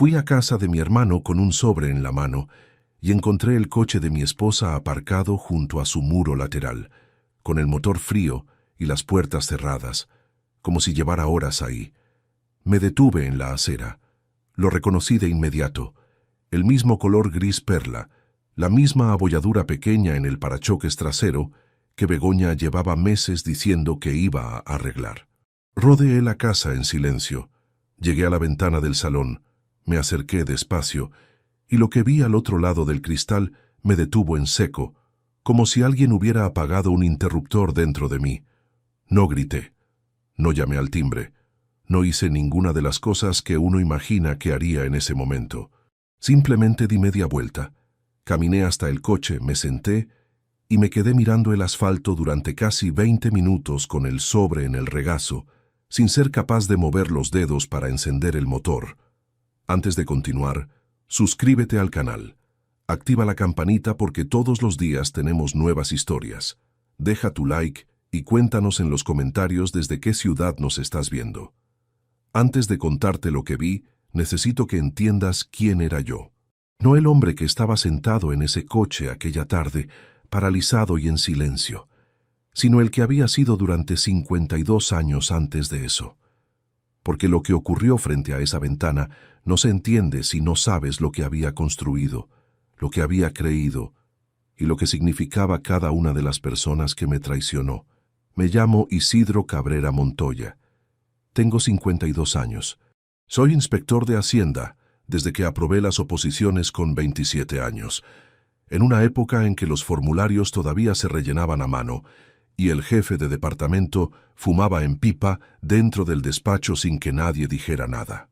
Fui a casa de mi hermano con un sobre en la mano y encontré el coche de mi esposa aparcado junto a su muro lateral, con el motor frío y las puertas cerradas, como si llevara horas ahí. Me detuve en la acera. Lo reconocí de inmediato. El mismo color gris perla, la misma abolladura pequeña en el parachoques trasero que Begoña llevaba meses diciendo que iba a arreglar. Rodeé la casa en silencio. Llegué a la ventana del salón, me acerqué despacio, y lo que vi al otro lado del cristal me detuvo en seco, como si alguien hubiera apagado un interruptor dentro de mí. No grité, no llamé al timbre, no hice ninguna de las cosas que uno imagina que haría en ese momento. Simplemente di media vuelta, caminé hasta el coche, me senté y me quedé mirando el asfalto durante casi 20 minutos con el sobre en el regazo, sin ser capaz de mover los dedos para encender el motor. Antes de continuar, suscríbete al canal. Activa la campanita porque todos los días tenemos nuevas historias. Deja tu like y cuéntanos en los comentarios desde qué ciudad nos estás viendo. Antes de contarte lo que vi, necesito que entiendas quién era yo. No el hombre que estaba sentado en ese coche aquella tarde, paralizado y en silencio, sino el que había sido durante 52 años antes de eso. Porque lo que ocurrió frente a esa ventana no se entiende si no sabes lo que había construido, lo que había creído y lo que significaba cada una de las personas que me traicionó. Me llamo Isidro Cabrera Montoya. Tengo 52 años. Soy inspector de Hacienda desde que aprobé las oposiciones con 27 años, en una época en que los formularios todavía se rellenaban a mano y el jefe de departamento fumaba en pipa dentro del despacho sin que nadie dijera nada.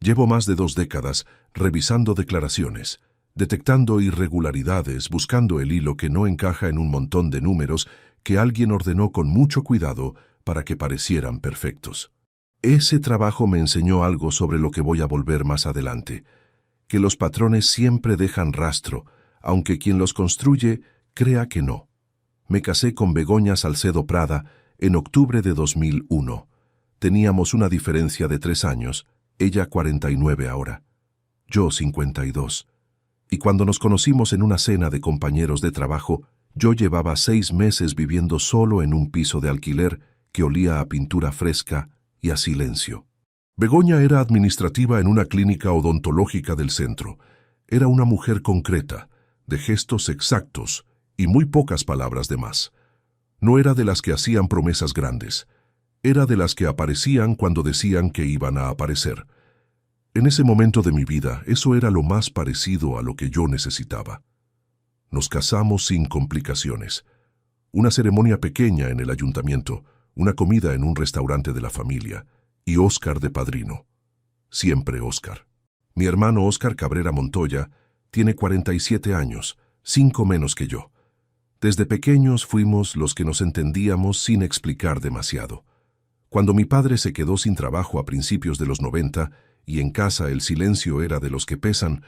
Llevo más de 2 décadas revisando declaraciones, detectando irregularidades, buscando el hilo que no encaja en un montón de números que alguien ordenó con mucho cuidado para que parecieran perfectos. Ese trabajo me enseñó algo sobre lo que voy a volver más adelante, que los patrones siempre dejan rastro, aunque quien los construye crea que no. Me casé con Begoña Salcedo Prada en octubre de 2001. Teníamos una diferencia de 3 años, ella 49 ahora, yo 52. Y cuando nos conocimos en una cena de compañeros de trabajo, yo llevaba 6 meses viviendo solo en un piso de alquiler que olía a pintura fresca y a silencio. Begoña era administrativa en una clínica odontológica del centro. Era una mujer concreta, de gestos exactos y muy pocas palabras de más. No era de las que hacían promesas grandes. Era de las que aparecían cuando decían que iban a aparecer. En ese momento de mi vida, eso era lo más parecido a lo que yo necesitaba. Nos casamos sin complicaciones. Una ceremonia pequeña en el ayuntamiento, una comida en un restaurante de la familia, y Óscar de padrino. Siempre Óscar. Mi hermano Óscar Cabrera Montoya tiene 47 años, 5 menos que yo. Desde pequeños fuimos los que nos entendíamos sin explicar demasiado. Cuando mi padre se quedó sin trabajo a principios de los 90 y en casa el silencio era de los que pesan,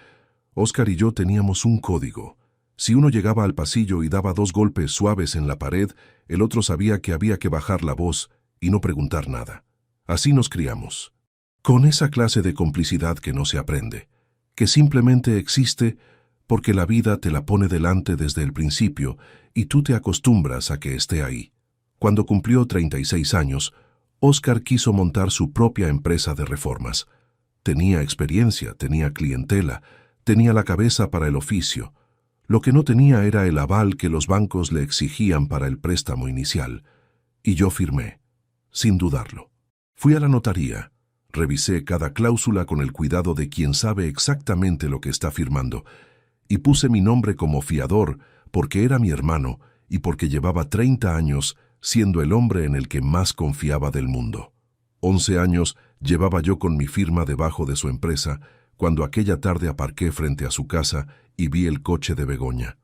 Óscar y yo teníamos un código. Si uno llegaba al pasillo y daba 2 golpes suaves en la pared, el otro sabía que había que bajar la voz y no preguntar nada. Así nos criamos. Con esa clase de complicidad que no se aprende, que simplemente existe porque la vida te la pone delante desde el principio y tú te acostumbras a que esté ahí. Cuando cumplió 36 años, Óscar quiso montar su propia empresa de reformas. Tenía experiencia, tenía clientela, tenía la cabeza para el oficio. Lo que no tenía era el aval que los bancos le exigían para el préstamo inicial. Y yo firmé, sin dudarlo. Fui a la notaría, revisé cada cláusula con el cuidado de quien sabe exactamente lo que está firmando, y puse mi nombre como fiador porque era mi hermano y porque llevaba 30 años siendo el hombre en el que más confiaba del mundo. 11 años llevaba yo con mi firma debajo de su empresa cuando aquella tarde aparqué frente a su casa y vi el coche de Begoña.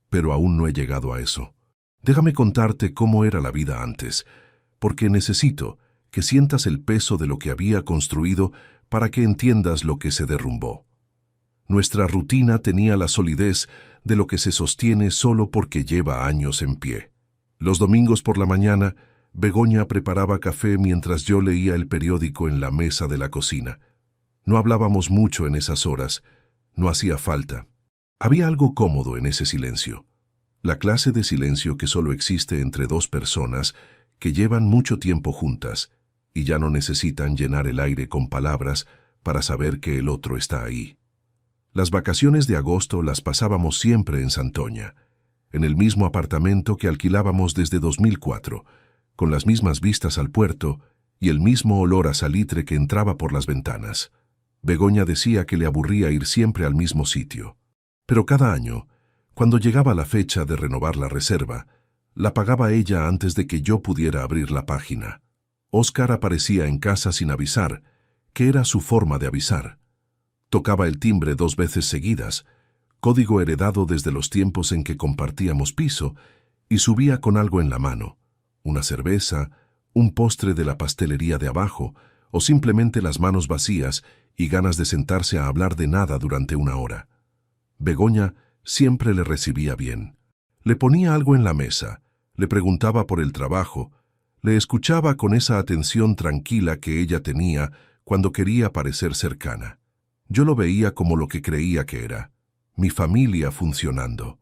Pero aún no he llegado a eso. Déjame contarte cómo era la vida antes, porque necesito que sientas el peso de lo que había construido para que entiendas lo que se derrumbó. Nuestra rutina tenía la solidez de lo que se sostiene solo porque lleva años en pie. Los domingos por la mañana, Begoña preparaba café mientras yo leía el periódico en la mesa de la cocina. No hablábamos mucho en esas horas, no hacía falta. Había algo cómodo en ese silencio. La clase de silencio que solo existe entre dos personas que llevan mucho tiempo juntas y ya no necesitan llenar el aire con palabras para saber que el otro está ahí. Las vacaciones de agosto las pasábamos siempre en Santoña, en el mismo apartamento que alquilábamos desde 2004, con las mismas vistas al puerto y el mismo olor a salitre que entraba por las ventanas. Begoña decía que le aburría ir siempre al mismo sitio. Pero cada año, cuando llegaba la fecha de renovar la reserva, la pagaba ella antes de que yo pudiera abrir la página. Óscar aparecía en casa sin avisar, que era su forma de avisar. Tocaba el timbre 2 veces seguidas, código heredado desde los tiempos en que compartíamos piso, y subía con algo en la mano, una cerveza, un postre de la pastelería de abajo, o simplemente las manos vacías y ganas de sentarse a hablar de nada durante una hora. Begoña siempre le recibía bien. Le ponía algo en la mesa, le preguntaba por el trabajo, le escuchaba con esa atención tranquila que ella tenía cuando quería parecer cercana. Yo lo veía como lo que creía que era, mi familia funcionando.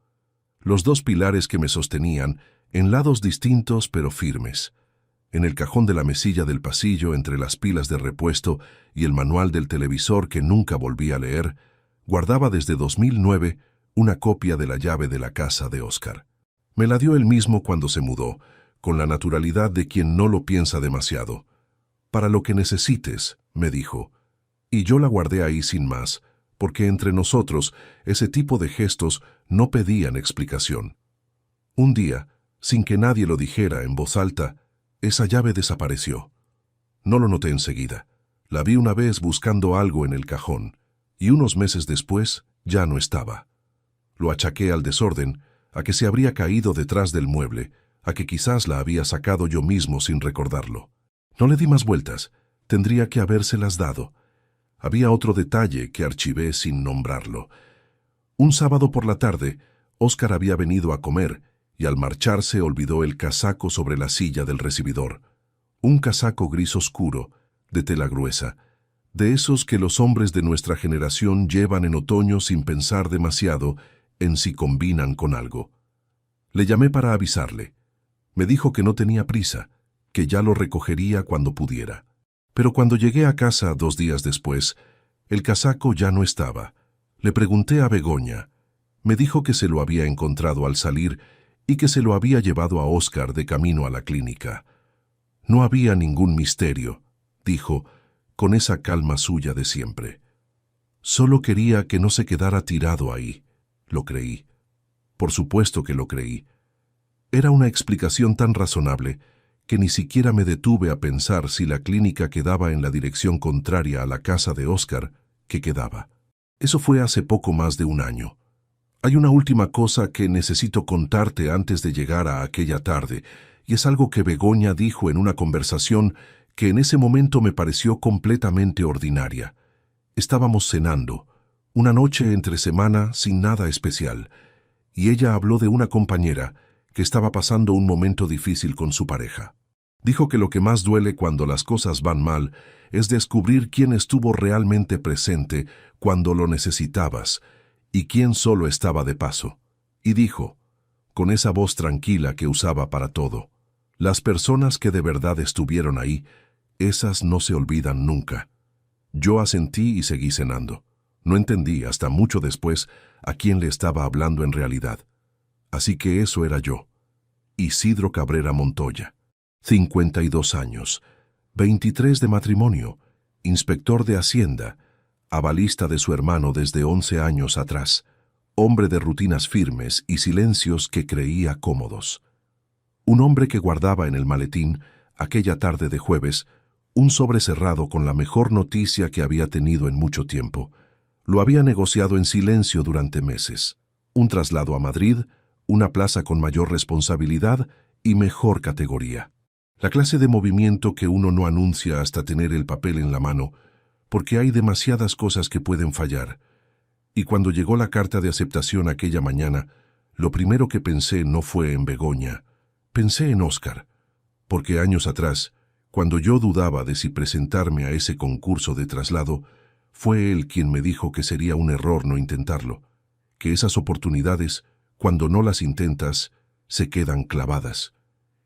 Los dos pilares que me sostenían, en lados distintos pero firmes. En el cajón de la mesilla del pasillo, entre las pilas de repuesto y el manual del televisor que nunca volví a leer, guardaba desde 2009 una copia de la llave de la casa de Óscar. Me la dio él mismo cuando se mudó, con la naturalidad de quien no lo piensa demasiado. «Para lo que necesites», me dijo, y yo la guardé ahí sin más, porque entre nosotros ese tipo de gestos no pedían explicación. Un día, sin que nadie lo dijera en voz alta, esa llave desapareció. No lo noté enseguida. La vi una vez buscando algo en el cajón, y unos meses después ya no estaba. Lo achaqué al desorden, a que se habría caído detrás del mueble, a que quizás la había sacado yo mismo sin recordarlo. No le di más vueltas, tendría que habérselas dado. Había otro detalle que archivé sin nombrarlo. Un sábado por la tarde, Óscar había venido a comer y al marcharse olvidó el casaco sobre la silla del recibidor. Un casaco gris oscuro, de tela gruesa, de esos que los hombres de nuestra generación llevan en otoño sin pensar demasiado en si combinan con algo. Le llamé para avisarle. Me dijo que no tenía prisa, que ya lo recogería cuando pudiera. Pero cuando llegué a casa 2 días después, el casaco ya no estaba. Le pregunté a Begoña. Me dijo que se lo había encontrado al salir y que se lo había llevado a Óscar de camino a la clínica. No había ningún misterio, dijo, con esa calma suya de siempre. Solo quería que no se quedara tirado ahí. Lo creí. Por supuesto que lo creí. Era una explicación tan razonable que ni siquiera me detuve a pensar si la clínica quedaba en la dirección contraria a la casa de Óscar, que quedaba. Eso fue hace poco más de 1 año. Hay una última cosa que necesito contarte antes de llegar a aquella tarde, y es algo que Begoña dijo en una conversación que en ese momento me pareció completamente ordinaria. Estábamos cenando, una noche entre semana sin nada especial, y ella habló de una compañera que estaba pasando un momento difícil con su pareja. Dijo que lo que más duele cuando las cosas van mal es descubrir quién estuvo realmente presente cuando lo necesitabas y quién solo estaba de paso. Y dijo, con esa voz tranquila que usaba para todo, las personas que de verdad estuvieron ahí, esas no se olvidan nunca. Yo asentí y seguí cenando. No entendí hasta mucho después a quién le estaba hablando en realidad. Así que eso era yo, Isidro Cabrera Montoya, 52 años, 23 de matrimonio, inspector de Hacienda, avalista de su hermano desde 11 años atrás, hombre de rutinas firmes y silencios que creía cómodos. Un hombre que guardaba en el maletín, aquella tarde de jueves, un sobre cerrado con la mejor noticia que había tenido en mucho tiempo. Lo había negociado en silencio durante meses. Un traslado a Madrid, una plaza con mayor responsabilidad y mejor categoría. La clase de movimiento que uno no anuncia hasta tener el papel en la mano, porque hay demasiadas cosas que pueden fallar. Y cuando llegó la carta de aceptación aquella mañana, lo primero que pensé no fue en Begoña, pensé en Óscar, porque años atrás, cuando yo dudaba de si presentarme a ese concurso de traslado, Fue él quien me dijo que sería un error no intentarlo, que esas oportunidades, cuando no las intentas, se quedan clavadas.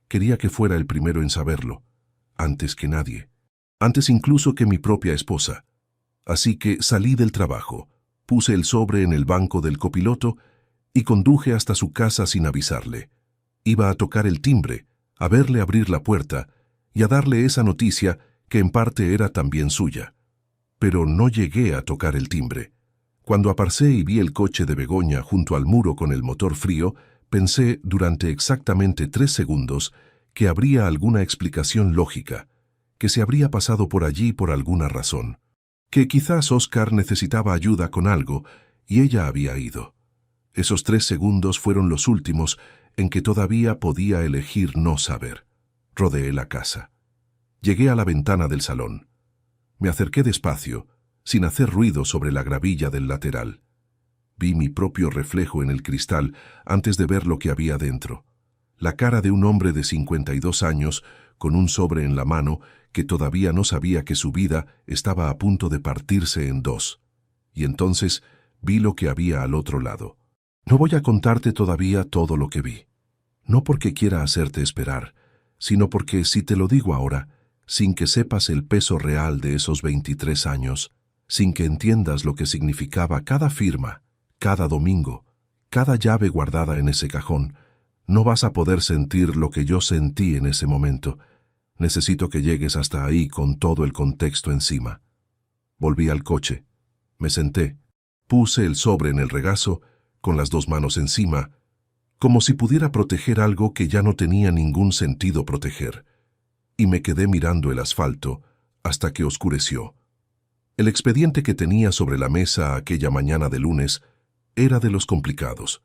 Quería que fuera el primero en saberlo, antes que nadie, antes incluso que mi propia esposa. Así que salí del trabajo, puse el sobre en el banco del copiloto y conduje hasta su casa sin avisarle. Iba a tocar el timbre, a verle abrir la puerta y a darle esa noticia que en parte era también suya. Pero no llegué a tocar el timbre. Cuando aparcé y vi el coche de Begoña junto al muro con el motor frío, pensé durante exactamente 3 segundos que habría alguna explicación lógica, que se habría pasado por allí por alguna razón, que quizás Oscar necesitaba ayuda con algo y ella había ido. Esos 3 segundos fueron los últimos en que todavía podía elegir no saber. Rodeé la casa. Llegué a la ventana del salón. Me acerqué despacio, sin hacer ruido sobre la gravilla del lateral. Vi mi propio reflejo en el cristal antes de ver lo que había dentro. La cara de un hombre de 52 años, con un sobre en la mano, que todavía no sabía que su vida estaba a punto de partirse en dos. Y entonces vi lo que había al otro lado. No voy a contarte todavía todo lo que vi. No porque quiera hacerte esperar, sino porque si te lo digo ahora, sin que sepas el peso real de esos 23 años, sin que entiendas lo que significaba cada firma, cada domingo, cada llave guardada en ese cajón, no vas a poder sentir lo que yo sentí en ese momento. Necesito que llegues hasta ahí con todo el contexto encima. Volví al coche. Me senté. Puse el sobre en el regazo, con las 2 manos encima, como si pudiera proteger algo que ya no tenía ningún sentido proteger. Y me quedé mirando el asfalto hasta que oscureció. El expediente que tenía sobre la mesa aquella mañana de lunes era de los complicados.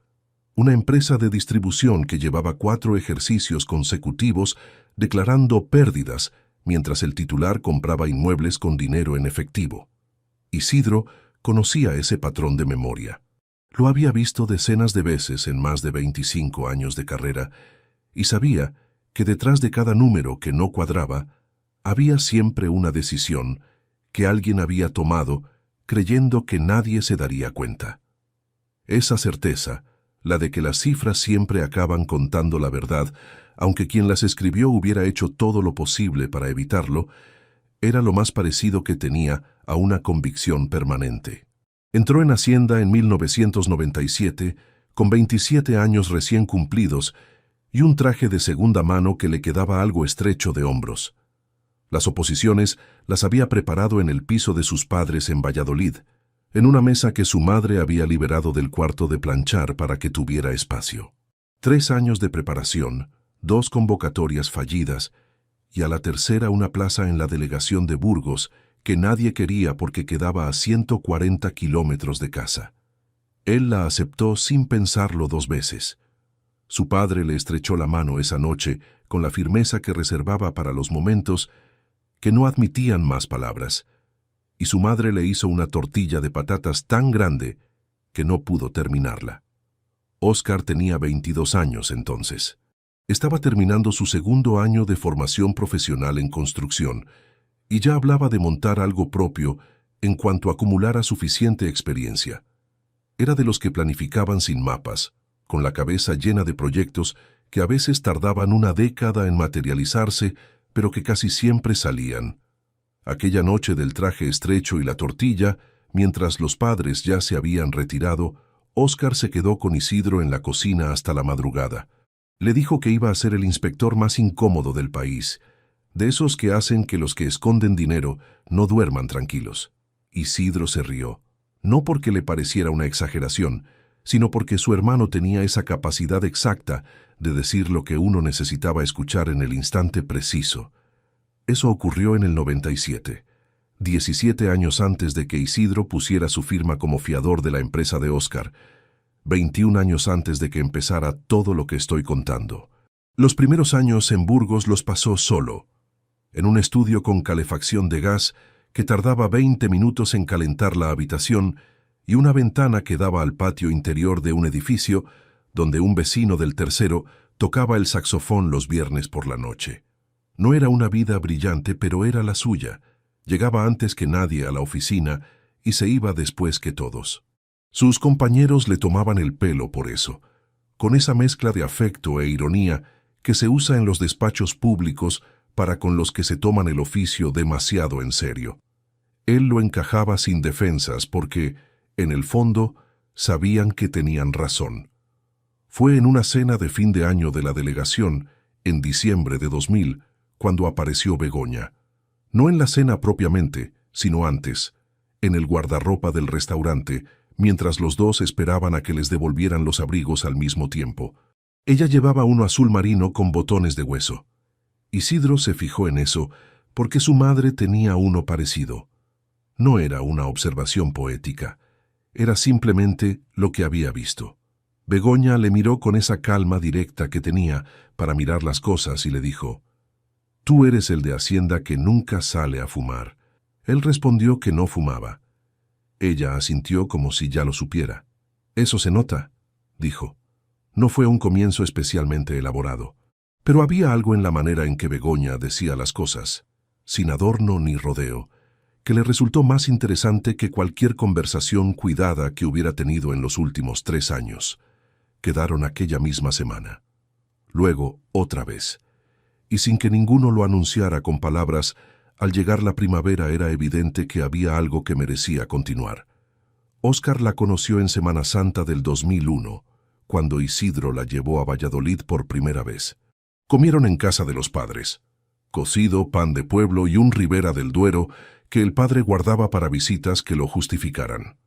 Una empresa de distribución que llevaba 4 ejercicios consecutivos declarando pérdidas mientras el titular compraba inmuebles con dinero en efectivo. Isidro conocía ese patrón de memoria. Lo había visto decenas de veces en más de 25 años de carrera y sabía que detrás de cada número que no cuadraba había siempre una decisión que alguien había tomado creyendo que nadie se daría cuenta. Esa certeza, la de que las cifras siempre acaban contando la verdad, aunque quien las escribió hubiera hecho todo lo posible para evitarlo, era lo más parecido que tenía a una convicción permanente. Entró en Hacienda en 1997, con 27 años recién cumplidos y un traje de segunda mano que le quedaba algo estrecho de hombros. Las oposiciones las había preparado en el piso de sus padres en Valladolid, en una mesa que su madre había liberado del cuarto de planchar para que tuviera espacio. 3 años de preparación, 2 convocatorias fallidas, y a la tercera una plaza en la delegación de Burgos que nadie quería porque quedaba a 140 kilómetros de casa. Él la aceptó sin pensarlo 2 veces. Su padre le estrechó la mano esa noche con la firmeza que reservaba para los momentos que no admitían más palabras, y su madre le hizo una tortilla de patatas tan grande que no pudo terminarla. Oscar tenía 22 años entonces. Estaba terminando su 2º año de formación profesional en construcción y ya hablaba de montar algo propio en cuanto acumulara suficiente experiencia. Era de los que planificaban sin mapas, con la cabeza llena de proyectos que a veces tardaban una década en materializarse, pero que casi siempre salían. Aquella noche del traje estrecho y la tortilla, mientras los padres ya se habían retirado, Oscar se quedó con Isidro en la cocina hasta la madrugada. Le dijo que iba a ser el inspector más incómodo del país, de esos que hacen que los que esconden dinero no duerman tranquilos. Isidro se rió, no porque le pareciera una exageración, sino porque su hermano tenía esa capacidad exacta de decir lo que uno necesitaba escuchar en el instante preciso. Eso ocurrió en el 97, 17 años antes de que Isidro pusiera su firma como fiador de la empresa de Oscar, 21 años antes de que empezara todo lo que estoy contando. Los primeros años en Burgos los pasó solo, en un estudio con calefacción de gas que tardaba 20 minutos en calentar la habitación y una ventana que daba al patio interior de un edificio donde un vecino del tercero tocaba el saxofón los viernes por la noche. No era una vida brillante, pero era la suya. Llegaba antes que nadie a la oficina y se iba después que todos. Sus compañeros le tomaban el pelo por eso, con esa mezcla de afecto e ironía que se usa en los despachos públicos para con los que se toman el oficio demasiado en serio. Él lo encajaba sin defensas porque, en el fondo, sabían que tenían razón. Fue en una cena de fin de año de la delegación, en diciembre de 2000, cuando apareció Begoña. No en la cena propiamente, sino antes, en el guardarropa del restaurante, mientras los dos esperaban a que les devolvieran los abrigos al mismo tiempo. Ella llevaba uno azul marino con botones de hueso. Isidro se fijó en eso porque su madre tenía uno parecido. No era una observación poética, era simplemente lo que había visto. Begoña le miró con esa calma directa que tenía para mirar las cosas y le dijo: «Tú eres el de Hacienda que nunca sale a fumar». Él respondió que no fumaba. Ella asintió como si ya lo supiera. «Eso se nota», dijo. No fue un comienzo especialmente elaborado, pero había algo en la manera en que Begoña decía las cosas, sin adorno ni rodeo, que le resultó más interesante que cualquier conversación cuidada que hubiera tenido en los últimos 3 años. Quedaron aquella misma semana. Luego, otra vez. Y sin que ninguno lo anunciara con palabras, al llegar la primavera era evidente que había algo que merecía continuar. Óscar la conoció en Semana Santa del 2001, cuando Isidro la llevó a Valladolid por primera vez. Comieron en casa de los padres. Cocido, pan de pueblo y un Ribera del Duero que el padre guardaba para visitas que lo justificaran.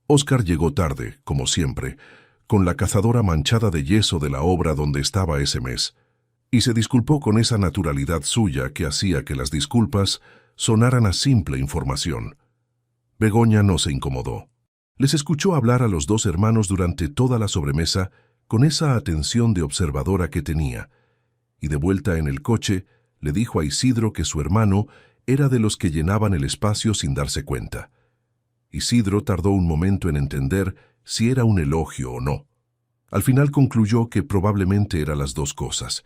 Óscar llegó tarde, como siempre, con la cazadora manchada de yeso de la obra donde estaba ese mes, y se disculpó con esa naturalidad suya que hacía que las disculpas sonaran a simple información. Begoña no se incomodó. Les escuchó hablar a los dos hermanos durante toda la sobremesa con esa atención de observadora que tenía, y de vuelta en el coche le dijo a Isidro que su hermano era de los que llenaban el espacio sin darse cuenta. Isidro tardó un momento en entender si era un elogio o no. Al final concluyó que probablemente eran las dos cosas.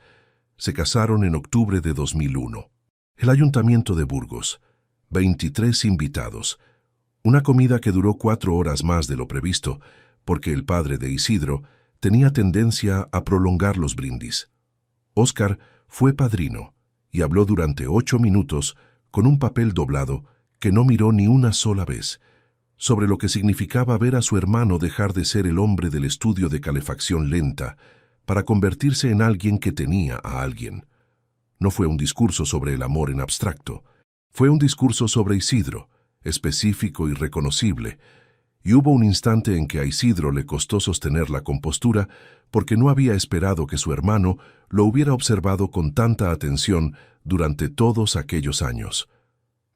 Se casaron en octubre de 2001. El Ayuntamiento de Burgos. 23 invitados. Una comida que duró 4 horas más de lo previsto, porque el padre de Isidro tenía tendencia a prolongar los brindis. Óscar fue padrino y habló durante 8 minutos con un papel doblado que no miró ni una sola vez, sobre lo que significaba ver a su hermano dejar de ser el hombre del estudio de calefacción lenta para convertirse en alguien que tenía a alguien. No fue un discurso sobre el amor en abstracto, fue un discurso sobre Isidro, específico y reconocible, y hubo un instante en que a Isidro le costó sostener la compostura porque no había esperado que su hermano lo hubiera observado con tanta atención durante todos aquellos años.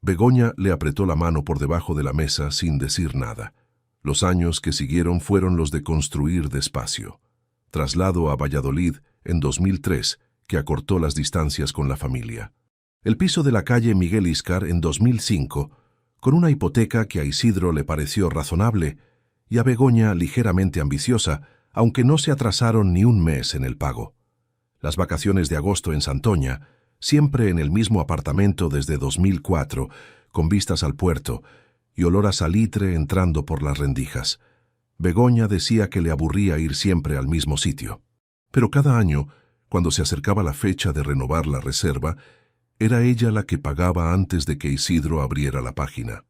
Begoña le apretó la mano por debajo de la mesa sin decir nada. Los años que siguieron fueron los de construir despacio. Traslado a Valladolid en 2003, que acortó las distancias con la familia. El piso de la calle Miguel Íscar en 2005, con una hipoteca que a Isidro le pareció razonable y a Begoña ligeramente ambiciosa, aunque no se atrasaron ni un mes en el pago. Las vacaciones de agosto en Santoña, siempre en el mismo apartamento desde 2004, con vistas al puerto y olor a salitre entrando por las rendijas. Begoña decía que le aburría ir siempre al mismo sitio. Pero cada año, cuando se acercaba la fecha de renovar la reserva, era ella la que pagaba antes de que Isidro abriera la página.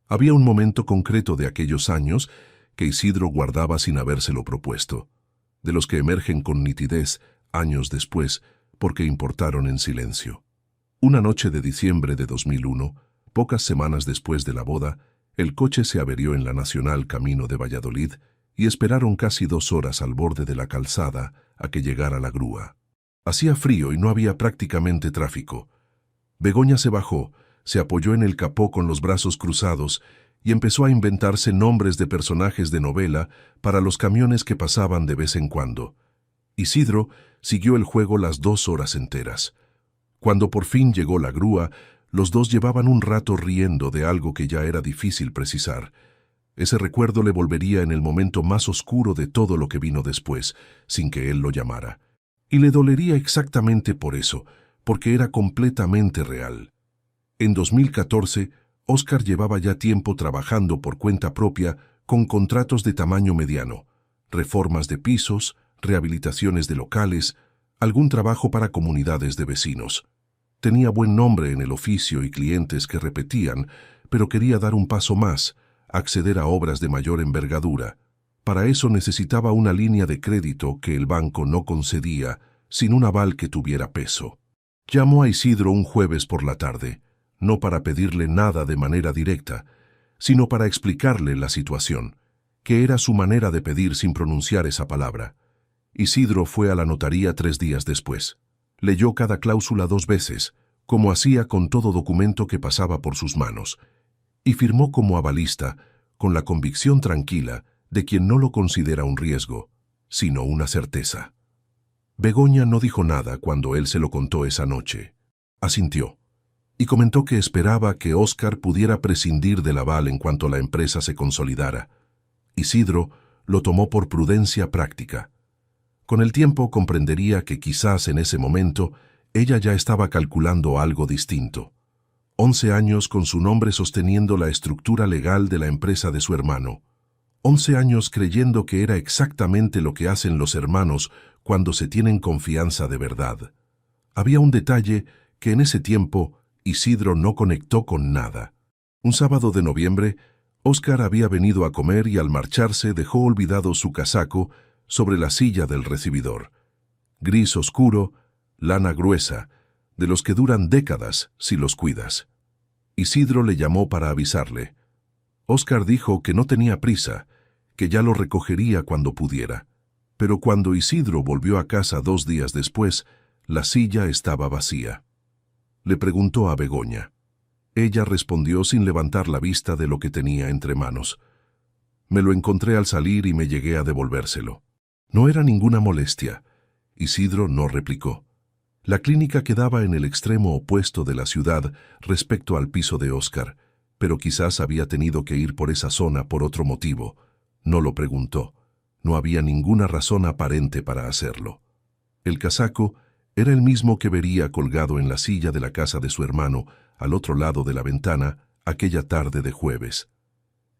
Había un momento concreto de aquellos años que Isidro guardaba sin habérselo propuesto, de los que emergen con nitidez años después, porque importaron en silencio. Una noche de diciembre de 2001, pocas semanas después de la boda, el coche se averió en la Nacional camino de Valladolid y esperaron casi 2 horas al borde de la calzada a que llegara la grúa. Hacía frío y no había prácticamente tráfico. Begoña se bajó, se apoyó en el capó con los brazos cruzados y empezó a inventarse nombres de personajes de novela para los camiones que pasaban de vez en cuando. Isidro siguió el juego las 2 horas enteras. Cuando por fin llegó la grúa, los dos llevaban un rato riendo de algo que ya era difícil precisar. Ese recuerdo le volvería en el momento más oscuro de todo lo que vino después, sin que él lo llamara. Y le dolería exactamente por eso, porque era completamente real. En 2014, Óscar llevaba ya tiempo trabajando por cuenta propia con contratos de tamaño mediano, reformas de pisos, rehabilitaciones de locales, algún trabajo para comunidades de vecinos. Tenía buen nombre en el oficio y clientes que repetían, pero quería dar un paso más, acceder a obras de mayor envergadura. Para eso necesitaba una línea de crédito que el banco no concedía, sin un aval que tuviera peso. Llamó a Isidro un jueves por la tarde, no para pedirle nada de manera directa, sino para explicarle la situación, que era su manera de pedir sin pronunciar esa palabra. Isidro fue a la notaría 3 días después. Leyó cada cláusula 2 veces, como hacía con todo documento que pasaba por sus manos, y firmó como avalista, con la convicción tranquila de quien no lo considera un riesgo, sino una certeza. Begoña no dijo nada cuando él se lo contó esa noche. Asintió, y comentó que esperaba que Óscar pudiera prescindir del aval en cuanto la empresa se consolidara. Isidro lo tomó por prudencia práctica. Con el tiempo comprendería que quizás en ese momento ella ya estaba calculando algo distinto. 11 años con su nombre sosteniendo la estructura legal de la empresa de su hermano. 11 años creyendo que era exactamente lo que hacen los hermanos cuando se tienen confianza de verdad. Había un detalle que en ese tiempo Isidro no conectó con nada. Un sábado de noviembre, Óscar había venido a comer y al marcharse dejó olvidado su casaco sobre la silla del recibidor. Gris oscuro, lana gruesa, de los que duran décadas si los cuidas. Isidro le llamó para avisarle. Óscar dijo que no tenía prisa, que ya lo recogería cuando pudiera. Pero cuando Isidro volvió a casa 2 días después, la silla estaba vacía. Le preguntó a Begoña. Ella respondió sin levantar la vista de lo que tenía entre manos. Me lo encontré al salir y me llegué a devolvérselo. No era ninguna molestia. Isidro no replicó. La clínica quedaba en el extremo opuesto de la ciudad respecto al piso de Óscar, pero quizás había tenido que ir por esa zona por otro motivo. No lo preguntó. No había ninguna razón aparente para hacerlo. El casaco era el mismo que vería colgado en la silla de la casa de su hermano, al otro lado de la ventana, aquella tarde de jueves.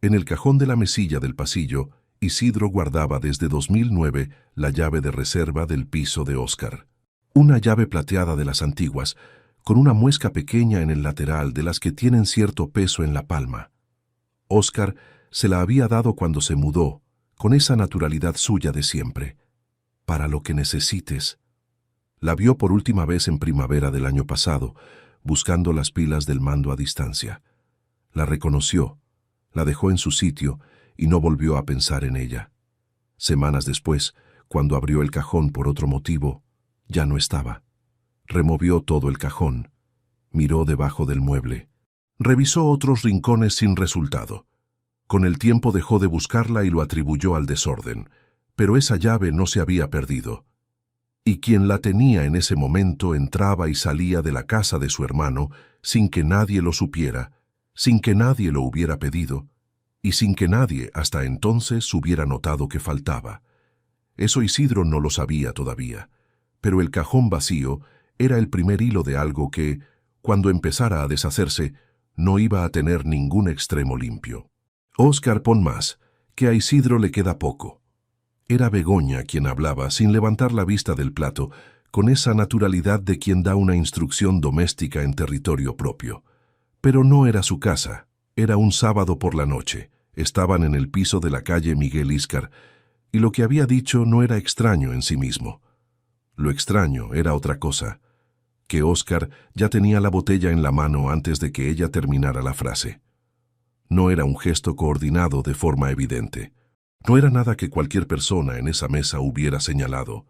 En el cajón de la mesilla del pasillo, Isidro guardaba desde 2009 la llave de reserva del piso de Óscar. Una llave plateada de las antiguas, con una muesca pequeña en el lateral de las que tienen cierto peso en la palma. Óscar se la había dado cuando se mudó, con esa naturalidad suya de siempre. Para lo que necesites. La vio por última vez en primavera del año pasado, buscando las pilas del mando a distancia. La reconoció, la dejó en su sitio y no volvió a pensar en ella. Semanas después, cuando abrió el cajón por otro motivo, ya no estaba. Removió todo el cajón, miró debajo del mueble, revisó otros rincones sin resultado. Con el tiempo dejó de buscarla y lo atribuyó al desorden, pero esa llave no se había perdido. Y quien la tenía en ese momento entraba y salía de la casa de su hermano sin que nadie lo supiera, sin que nadie lo hubiera pedido, y sin que nadie hasta entonces hubiera notado que faltaba. Eso Isidro no lo sabía todavía, pero el cajón vacío era el primer hilo de algo que, cuando empezara a deshacerse, no iba a tener ningún extremo limpio. Óscar, pon más, que a Isidro le queda poco. Era Begoña quien hablaba sin levantar la vista del plato, con esa naturalidad de quien da una instrucción doméstica en territorio propio. Pero no era su casa, era un sábado por la noche, estaban en el piso de la calle Miguel Íscar, y lo que había dicho no era extraño en sí mismo. Lo extraño era otra cosa, que Óscar ya tenía la botella en la mano antes de que ella terminara la frase. No era un gesto coordinado de forma evidente. No era nada que cualquier persona en esa mesa hubiera señalado.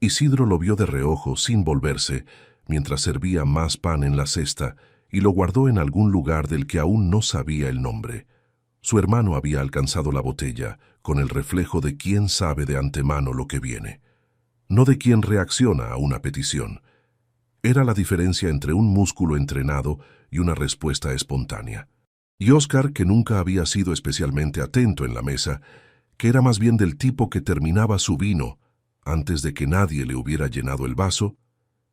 Isidro lo vio de reojo sin volverse, mientras servía más pan en la cesta, y lo guardó en algún lugar del que aún no sabía el nombre. Su hermano había alcanzado la botella, con el reflejo de quien sabe de antemano lo que viene. No de quien reacciona a una petición. Era la diferencia entre un músculo entrenado y una respuesta espontánea. Y Óscar, que nunca había sido especialmente atento en la mesa, que era más bien del tipo que terminaba su vino antes de que nadie le hubiera llenado el vaso,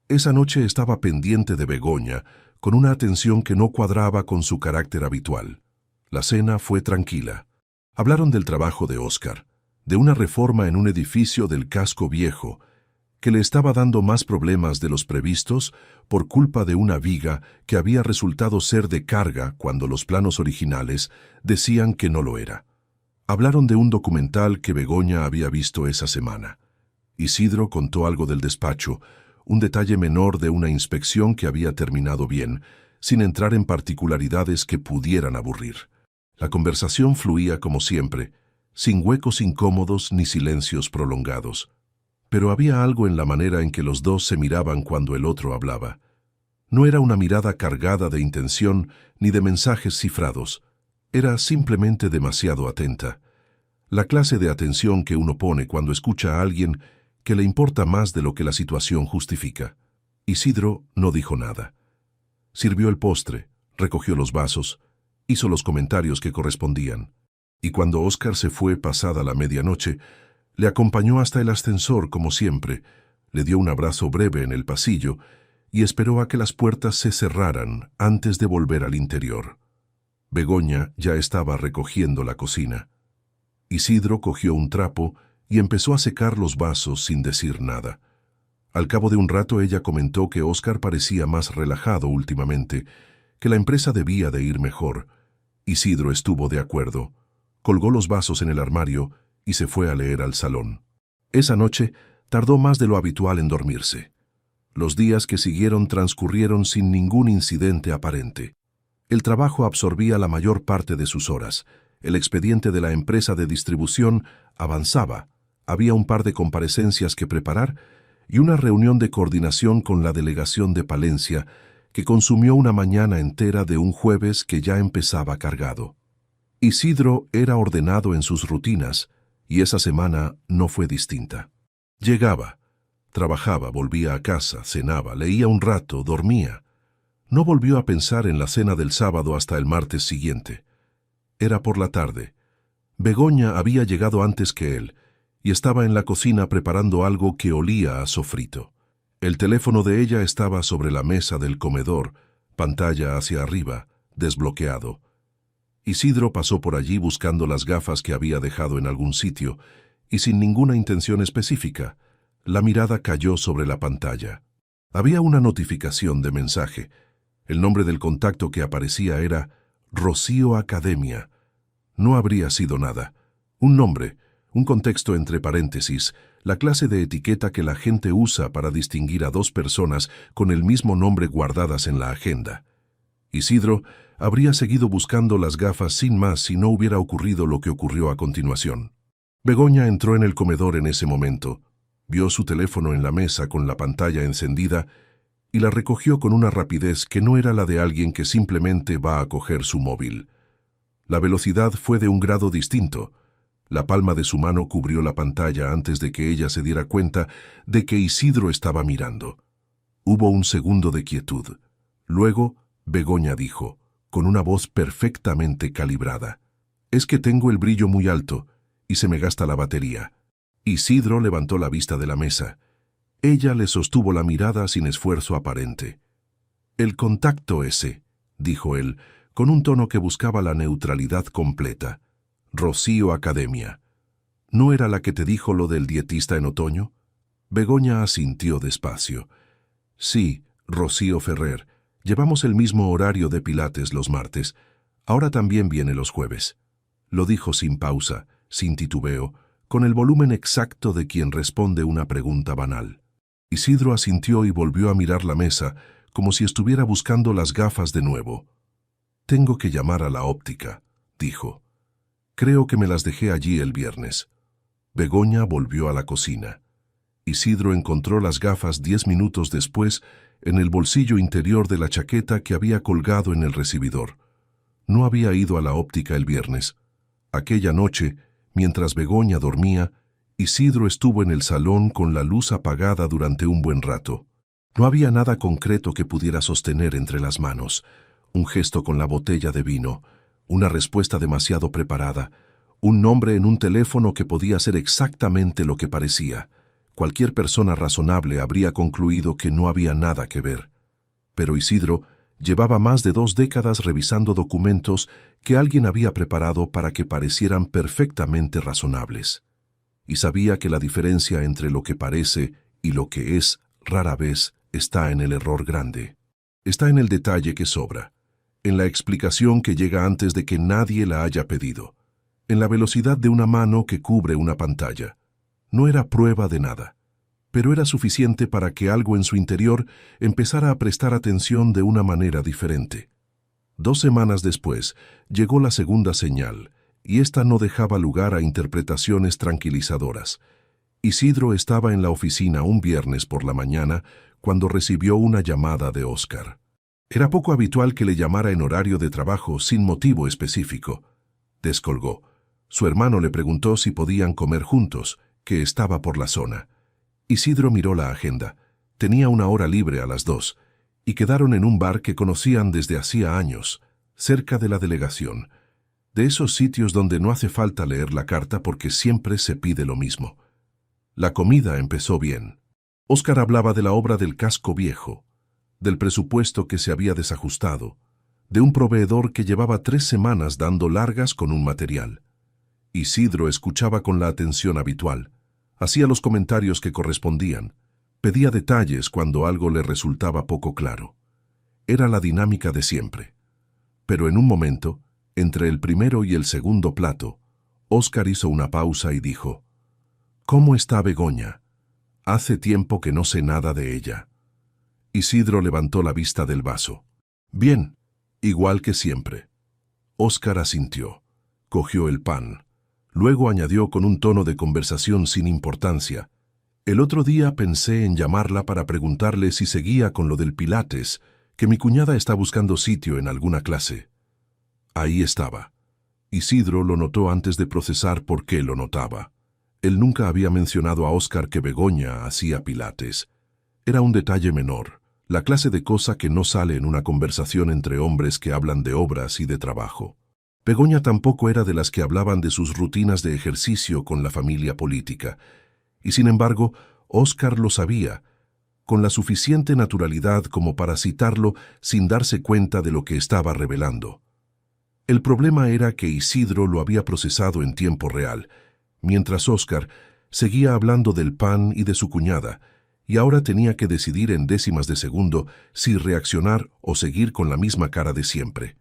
esa noche estaba pendiente de Begoña, con una atención que no cuadraba con su carácter habitual. La cena fue tranquila. Hablaron del trabajo de Óscar, de una reforma en un edificio del casco viejo, que le estaba dando más problemas de los previstos por culpa de una viga que había resultado ser de carga cuando los planos originales decían que no lo era. Hablaron de un documental que Begoña había visto esa semana. Isidro contó algo del despacho, un detalle menor de una inspección que había terminado bien, sin entrar en particularidades que pudieran aburrir. La conversación fluía como siempre, sin huecos incómodos ni silencios prolongados. Pero había algo en la manera en que los dos se miraban cuando el otro hablaba. No era una mirada cargada de intención ni de mensajes cifrados. Era simplemente demasiado atenta. La clase de atención que uno pone cuando escucha a alguien que le importa más de lo que la situación justifica. Isidro no dijo nada. Sirvió el postre, recogió los vasos, hizo los comentarios que correspondían. Y cuando Óscar se fue pasada la medianoche, le acompañó hasta el ascensor como siempre, le dio un abrazo breve en el pasillo y esperó a que las puertas se cerraran antes de volver al interior. Begoña ya estaba recogiendo la cocina. Isidro cogió un trapo y empezó a secar los vasos sin decir nada. Al cabo de un rato ella comentó que Óscar parecía más relajado últimamente, que la empresa debía de ir mejor. Isidro estuvo de acuerdo, colgó los vasos en el armario y se fue a leer al salón. Esa noche tardó más de lo habitual en dormirse. Los días que siguieron transcurrieron sin ningún incidente aparente. El trabajo absorbía la mayor parte de sus horas. El expediente de la empresa de distribución avanzaba. Había un par de comparecencias que preparar y una reunión de coordinación con la delegación de Palencia que consumió una mañana entera de un jueves que ya empezaba cargado. Isidro era ordenado en sus rutinas, y esa semana no fue distinta. Llegaba, trabajaba, volvía a casa, cenaba, leía un rato, dormía. No volvió a pensar en la cena del sábado hasta el martes siguiente. Era por la tarde. Begoña había llegado antes que él, y estaba en la cocina preparando algo que olía a sofrito. El teléfono de ella estaba sobre la mesa del comedor, pantalla hacia arriba, desbloqueado. Isidro pasó por allí buscando las gafas que había dejado en algún sitio, y sin ninguna intención específica, la mirada cayó sobre la pantalla. Había una notificación de mensaje. El nombre del contacto que aparecía era Rocío Academia. No habría sido nada. Un nombre, un contexto entre paréntesis, la clase de etiqueta que la gente usa para distinguir a dos personas con el mismo nombre guardadas en la agenda. Isidro habría seguido buscando las gafas sin más si no hubiera ocurrido lo que ocurrió a continuación. Begoña entró en el comedor en ese momento, vio su teléfono en la mesa con la pantalla encendida y la recogió con una rapidez que no era la de alguien que simplemente va a coger su móvil. La velocidad fue de un grado distinto. La palma de su mano cubrió la pantalla antes de que ella se diera cuenta de que Isidro estaba mirando. Hubo un segundo de quietud. Luego, Begoña dijo, con una voz perfectamente calibrada: «Es que tengo el brillo muy alto y se me gasta la batería». Isidro levantó la vista de la mesa. Ella le sostuvo la mirada sin esfuerzo aparente. «El contacto ese», dijo él, con un tono que buscaba la neutralidad completa. «Rocío Academia. ¿No era la que te dijo lo del dietista en otoño?» Begoña asintió despacio. «Sí, Rocío Ferrer. Llevamos el mismo horario de pilates los martes. Ahora también viene los jueves». Lo dijo sin pausa, sin titubeo, con el volumen exacto de quien responde una pregunta banal. Isidro asintió y volvió a mirar la mesa, como si estuviera buscando las gafas de nuevo. «Tengo que llamar a la óptica», dijo. «Creo que me las dejé allí el viernes». Begoña volvió a la cocina. Isidro encontró las gafas 10 minutos después en el bolsillo interior de la chaqueta que había colgado en el recibidor. No había ido a la óptica el viernes. Aquella noche, mientras Begoña dormía, Isidro estuvo en el salón con la luz apagada durante un buen rato. No había nada concreto que pudiera sostener entre las manos. Un gesto con la botella de vino, una respuesta demasiado preparada, un nombre en un teléfono que podía ser exactamente lo que parecía. Cualquier persona razonable habría concluido que no había nada que ver. Pero Isidro Llevaba más de 2 décadas revisando documentos que alguien había preparado para que parecieran perfectamente razonables. Y sabía que la diferencia entre lo que parece y lo que es rara vez está en el error grande. Está en el detalle que sobra, en la explicación que llega antes de que nadie la haya pedido, en la velocidad de una mano que cubre una pantalla. No era prueba de nada, pero era suficiente para que algo en su interior empezara a prestar atención de una manera diferente. 2 semanas después, llegó la segunda señal, y esta no dejaba lugar a interpretaciones tranquilizadoras. Isidro estaba en la oficina un viernes por la mañana cuando recibió una llamada de Óscar. Era poco habitual que le llamara en horario de trabajo sin motivo específico. Descolgó. Su hermano le preguntó si podían comer juntos, que estaba por la zona. Isidro miró la agenda. Tenía una hora libre a las 2, y quedaron en un bar que conocían desde hacía años, cerca de la delegación. De esos sitios donde no hace falta leer la carta porque siempre se pide lo mismo. La comida empezó bien. Óscar hablaba de la obra del casco viejo, del presupuesto que se había desajustado, de un proveedor que llevaba 3 semanas dando largas con un material. Isidro escuchaba con la atención habitual, hacía los comentarios que correspondían, pedía detalles cuando algo le resultaba poco claro. Era la dinámica de siempre. Pero en un momento, entre el primero y el segundo plato, Óscar hizo una pausa y dijo: «¿Cómo está Begoña? Hace tiempo que no sé nada de ella». Isidro levantó la vista del vaso. «Bien, igual que siempre». Óscar asintió. Cogió el pan. Luego añadió con un tono de conversación sin importancia: «El otro día pensé en llamarla para preguntarle si seguía con lo del Pilates, que mi cuñada está buscando sitio en alguna clase». Ahí estaba. Isidro lo notó antes de procesar por qué lo notaba. Él nunca había mencionado a Óscar que Begoña hacía Pilates. Era un detalle menor, la clase de cosa que no sale en una conversación entre hombres que hablan de obras y de trabajo. Begoña tampoco era de las que hablaban de sus rutinas de ejercicio con la familia política, y sin embargo, Óscar lo sabía, con la suficiente naturalidad como para citarlo sin darse cuenta de lo que estaba revelando. El problema era que Isidro lo había procesado en tiempo real, mientras Óscar seguía hablando del pan y de su cuñada, y ahora tenía que decidir en décimas de segundo si reaccionar o seguir con la misma cara de siempre.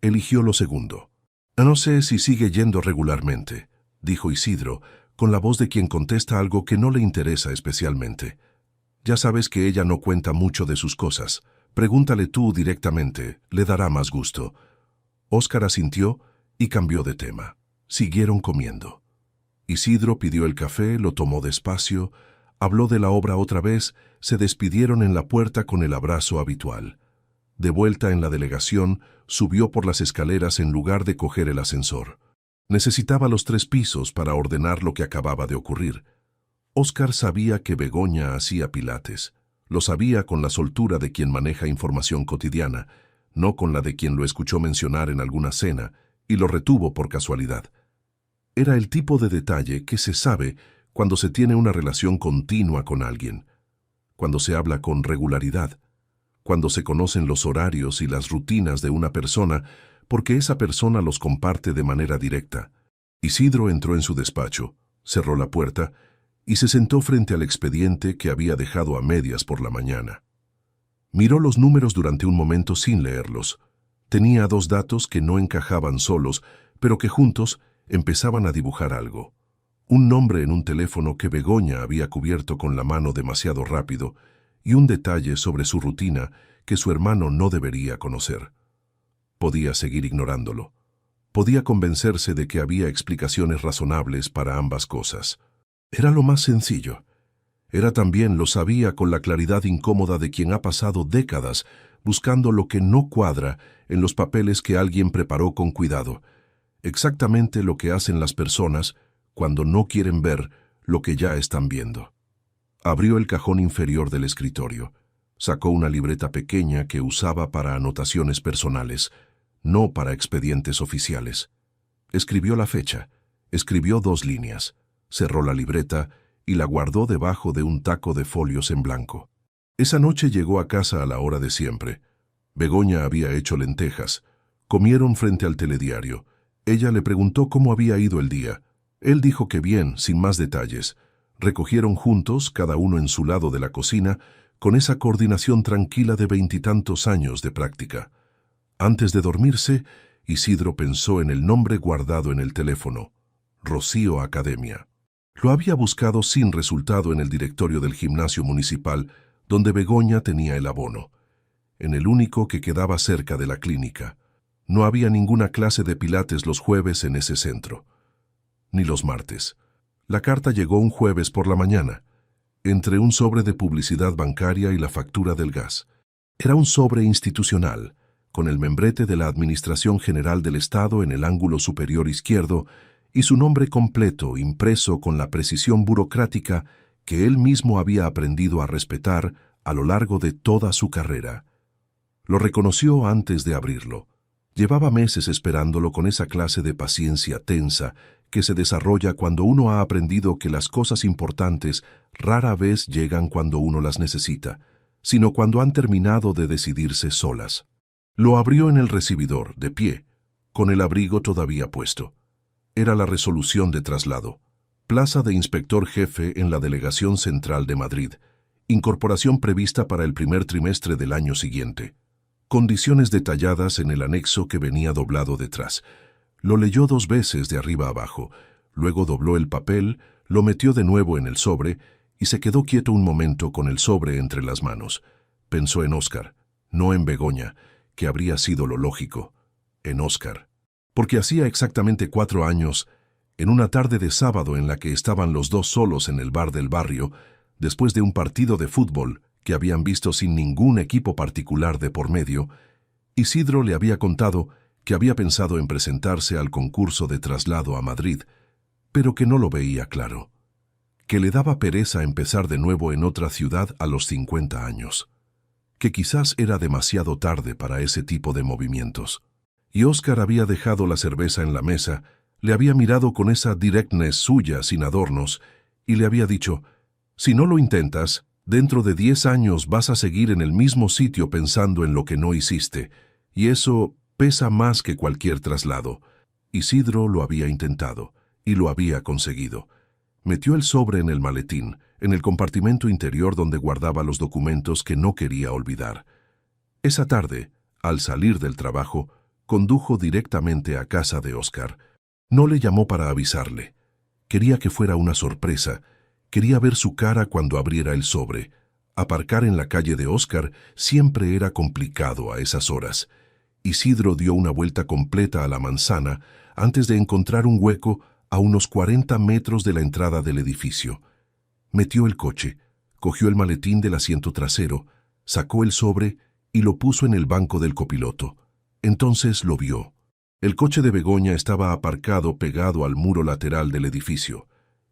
Eligió lo segundo. «No sé si sigue yendo regularmente», dijo Isidro, con la voz de quien contesta algo que no le interesa especialmente. «Ya sabes que ella no cuenta mucho de sus cosas. Pregúntale tú directamente, le dará más gusto». Óscar asintió y cambió de tema. Siguieron comiendo. Isidro pidió el café, lo tomó despacio, habló de la obra otra vez, se despidieron en la puerta con el abrazo habitual. De vuelta en la delegación, subió por las escaleras en lugar de coger el ascensor. Necesitaba los 3 pisos para ordenar lo que acababa de ocurrir. Óscar sabía que Begoña hacía Pilates. Lo sabía con la soltura de quien maneja información cotidiana, no con la de quien lo escuchó mencionar en alguna cena, y lo retuvo por casualidad. Era el tipo de detalle que se sabe cuando se tiene una relación continua con alguien, cuando se habla con regularidad, cuando se conocen los horarios y las rutinas de una persona porque esa persona los comparte de manera directa. Isidro entró en su despacho, cerró la puerta y se sentó frente al expediente que había dejado a medias por la mañana. Miró los números durante un momento sin leerlos. Tenía 2 datos que no encajaban solos, pero que juntos empezaban a dibujar algo. Un nombre en un teléfono que Begoña había cubierto con la mano demasiado rápido y un detalle sobre su rutina que su hermano no debería conocer. Podía seguir ignorándolo. Podía convencerse de que había explicaciones razonables para ambas cosas. Era lo más sencillo. Era también, lo sabía con la claridad incómoda de quien ha pasado décadas buscando lo que no cuadra en los papeles que alguien preparó con cuidado. Exactamente lo que hacen las personas cuando no quieren ver lo que ya están viendo. Abrió el cajón inferior del escritorio. Sacó una libreta pequeña que usaba para anotaciones personales, no para expedientes oficiales. Escribió la fecha, escribió 2 líneas, cerró la libreta y la guardó debajo de un taco de folios en blanco. Esa noche llegó a casa a la hora de siempre. Begoña había hecho lentejas. Comieron frente al telediario. Ella le preguntó cómo había ido el día. Él dijo que bien, sin más detalles. Recogieron juntos, cada uno en su lado de la cocina, con esa coordinación tranquila de 20 años de práctica. Antes de dormirse, Isidro pensó en el nombre guardado en el teléfono: Rocío Academia. Lo había buscado sin resultado en el directorio del gimnasio municipal, donde Begoña tenía el abono, en el único que quedaba cerca de la clínica. No había ninguna clase de pilates los jueves en ese centro, ni los martes. La carta llegó un jueves por la mañana, entre un sobre de publicidad bancaria y la factura del gas. Era un sobre institucional, con el membrete de la Administración General del Estado en el ángulo superior izquierdo y su nombre completo impreso con la precisión burocrática que él mismo había aprendido a respetar a lo largo de toda su carrera. Lo reconoció antes de abrirlo. Llevaba meses esperándolo con esa clase de paciencia tensa que se desarrolla cuando uno ha aprendido que las cosas importantes rara vez llegan cuando uno las necesita, sino cuando han terminado de decidirse solas. Lo abrió en el recibidor, de pie, con el abrigo todavía puesto. Era la resolución de traslado. Plaza de inspector jefe en la Delegación Central de Madrid. Incorporación prevista para el primer trimestre del año siguiente. Condiciones detalladas en el anexo que venía doblado detrás. Lo leyó 2 veces de arriba abajo, luego dobló el papel, lo metió de nuevo en el sobre y se quedó quieto un momento con el sobre entre las manos. Pensó en Óscar, no en Begoña, que habría sido lo lógico. En Óscar. Porque hacía exactamente 4 años, en una tarde de sábado en la que estaban los dos solos en el bar del barrio, después de un partido de fútbol que habían visto sin ningún equipo particular de por medio, Isidro le había contado que había pensado en presentarse al concurso de traslado a Madrid, pero que no lo veía claro, que le daba pereza empezar de nuevo en otra ciudad a los 50 años, que quizás era demasiado tarde para ese tipo de movimientos. Y Óscar había dejado la cerveza en la mesa, le había mirado con esa directness suya sin adornos y le había dicho: si no lo intentas, dentro de 10 años vas a seguir en el mismo sitio pensando en lo que no hiciste, y eso pesa más que cualquier traslado. Isidro lo había intentado, y lo había conseguido. Metió el sobre en el maletín, en el compartimento interior donde guardaba los documentos que no quería olvidar. Esa tarde, al salir del trabajo, condujo directamente a casa de Óscar. No le llamó para avisarle. Quería que fuera una sorpresa. Quería ver su cara cuando abriera el sobre. Aparcar en la calle de Óscar siempre era complicado a esas horas. Isidro dio una vuelta completa a la manzana antes de encontrar un hueco a unos 40 metros de la entrada del edificio. Metió el coche, cogió el maletín del asiento trasero, sacó el sobre y lo puso en el banco del copiloto. Entonces lo vio. El coche de Begoña estaba aparcado pegado al muro lateral del edificio,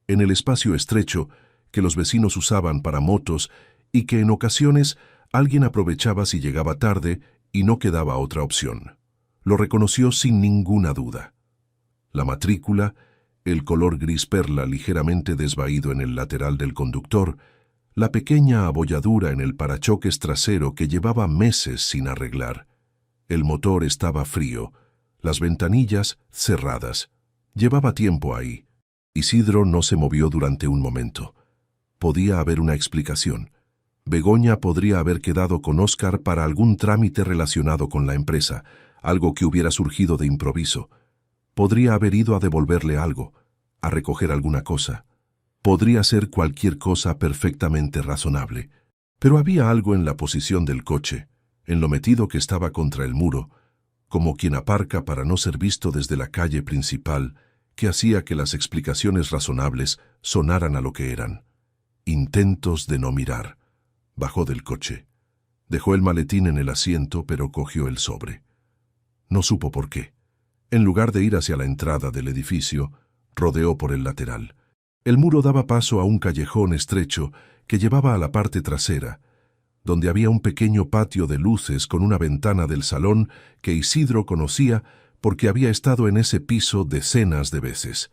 en el espacio estrecho que los vecinos usaban para motos y que en ocasiones alguien aprovechaba si llegaba tarde y no quedaba otra opción. Lo reconoció sin ninguna duda. La matrícula, el color gris perla ligeramente desvaído en el lateral del conductor, la pequeña abolladura en el parachoques trasero que llevaba meses sin arreglar. El motor estaba frío, las ventanillas cerradas. Llevaba tiempo ahí. Isidro no se movió durante un momento. Podía haber una explicación. Begoña podría haber quedado con Óscar para algún trámite relacionado con la empresa, algo que hubiera surgido de improviso. Podría haber ido a devolverle algo, a recoger alguna cosa. Podría ser cualquier cosa perfectamente razonable. Pero había algo en la posición del coche, en lo metido que estaba contra el muro, como quien aparca para no ser visto desde la calle principal, que hacía que las explicaciones razonables sonaran a lo que eran. Intentos de no mirar. Bajó del coche. Dejó el maletín en el asiento, pero cogió el sobre. No supo por qué. En lugar de ir hacia la entrada del edificio, rodeó por el lateral. El muro daba paso a un callejón estrecho que llevaba a la parte trasera, donde había un pequeño patio de luces con una ventana del salón que Isidro conocía porque había estado en ese piso decenas de veces.